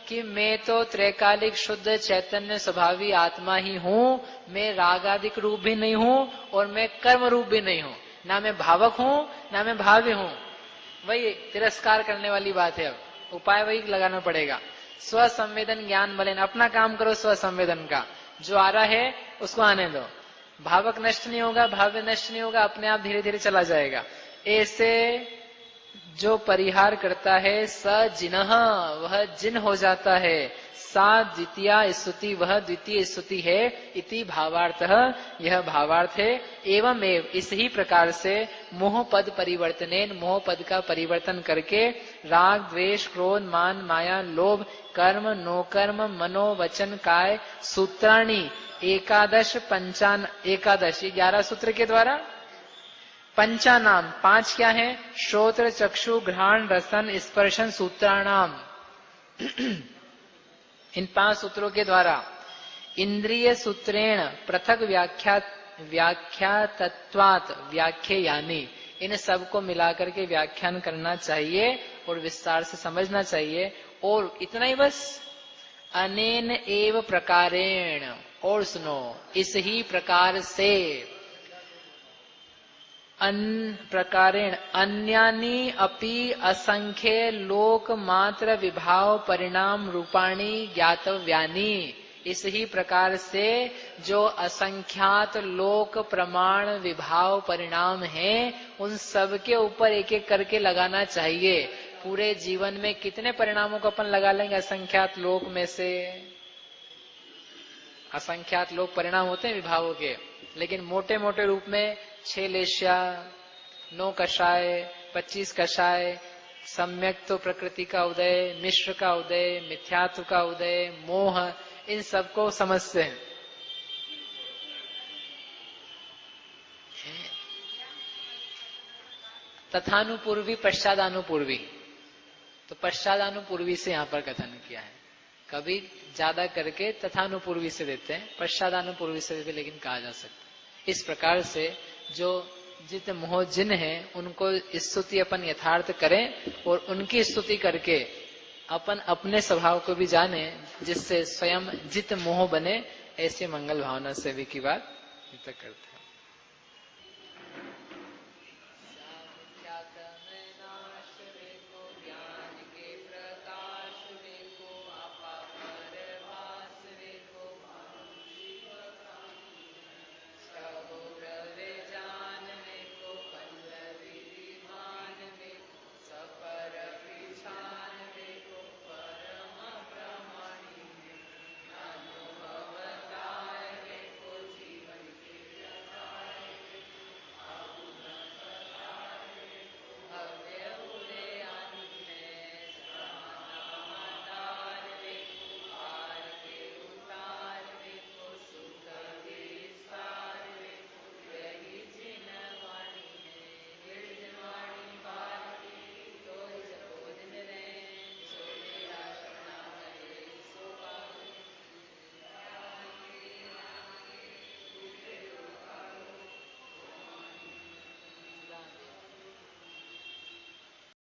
कि मैं तो त्रैकालिक शुद्ध चैतन्य स्वभावी आत्मा ही हूँ, मैं रागादिक रूप भी नहीं हूँ और मैं कर्म रूप भी नहीं हूँ, ना मैं भावक हूँ ना मैं भाव्य हूँ। वही तिरस्कार करने वाली बात है। अब उपाय वही लगाना पड़ेगा, स्व संवेदन ज्ञान बलेन, अपना काम करो स्व संवेदन का, जो आ रहा है उसको आने दो। भावक नष्ट नहीं होगा, भाव्य नष्ट नहीं होगा, अपने आप धीरे धीरे चला जाएगा। ऐसे जो परिहार करता है स जिनः, वह जिन हो जाता है। सा द्वितीया स्तुति, वह द्वितीय स्तुति है। इति भावार्थः, यह भावार्थ है। एवं एव, इस ही प्रकार से मोह पद परिवर्तनेन, मोह पद का परिवर्तन करके राग द्वेष क्रोध मान माया लोभ कर्म नो कर्म मनो वचन काय सूत्राणी एकादश पंचान, एकादश 11 सूत्र के द्वारा पंचानाम, 5 क्या है, श्रोत्र चक्षु घ्राण रसन स्पर्शन सूत्राणाम, इन 5 सूत्रों के द्वारा इंद्रिय सूत्रेण पृथक व्याख्या तत्वात् व्याख्यायानि, इन सबको मिलाकर के व्याख्यान करना चाहिए और विस्तार से समझना चाहिए। और इतना ही बस, अनेन एव प्रकारेण, और सुनो, इस ही प्रकार से, प्रकारेण अन्यानि अपि असंख्य लोक मात्र विभाव परिणाम रूपाणी ज्ञातव्यानि, इस ही प्रकार से जो असंख्यात लोक प्रमाण विभाव परिणाम हैं, उन सब के ऊपर एक एक करके लगाना चाहिए। पूरे जीवन में कितने परिणामों को अपन लगा लेंगे असंख्यात लोक में से? असंख्यात लोक परिणाम होते हैं विभावों के, लेकिन मोटे मोटे रूप में 6 लेश्या, 9 कषाय, 25 कषाय, सम्यक तो प्रकृति का उदय, मिश्र का उदय, मिथ्यात्व का उदय, मोह, इन सबको समझते हैं। तथानुपूर्वी पश्चादानुपूर्वी, तो पश्चादानुपूर्वी से यहाँ पर कथन किया है। कभी ज्यादा करके तथानुपूर्वी से देते हैं, पश्चादानुपूर्वी से देते, लेकिन कहा जा सकता है। इस प्रकार से जो जित मोह जिन है उनको स्तुति अपन यथार्थ करें और उनकी स्तुति करके अपन अपने स्वभाव को भी जाने, जिससे स्वयं जित मोह बने। ऐसे मंगल भावना से भी की बात करते हैं।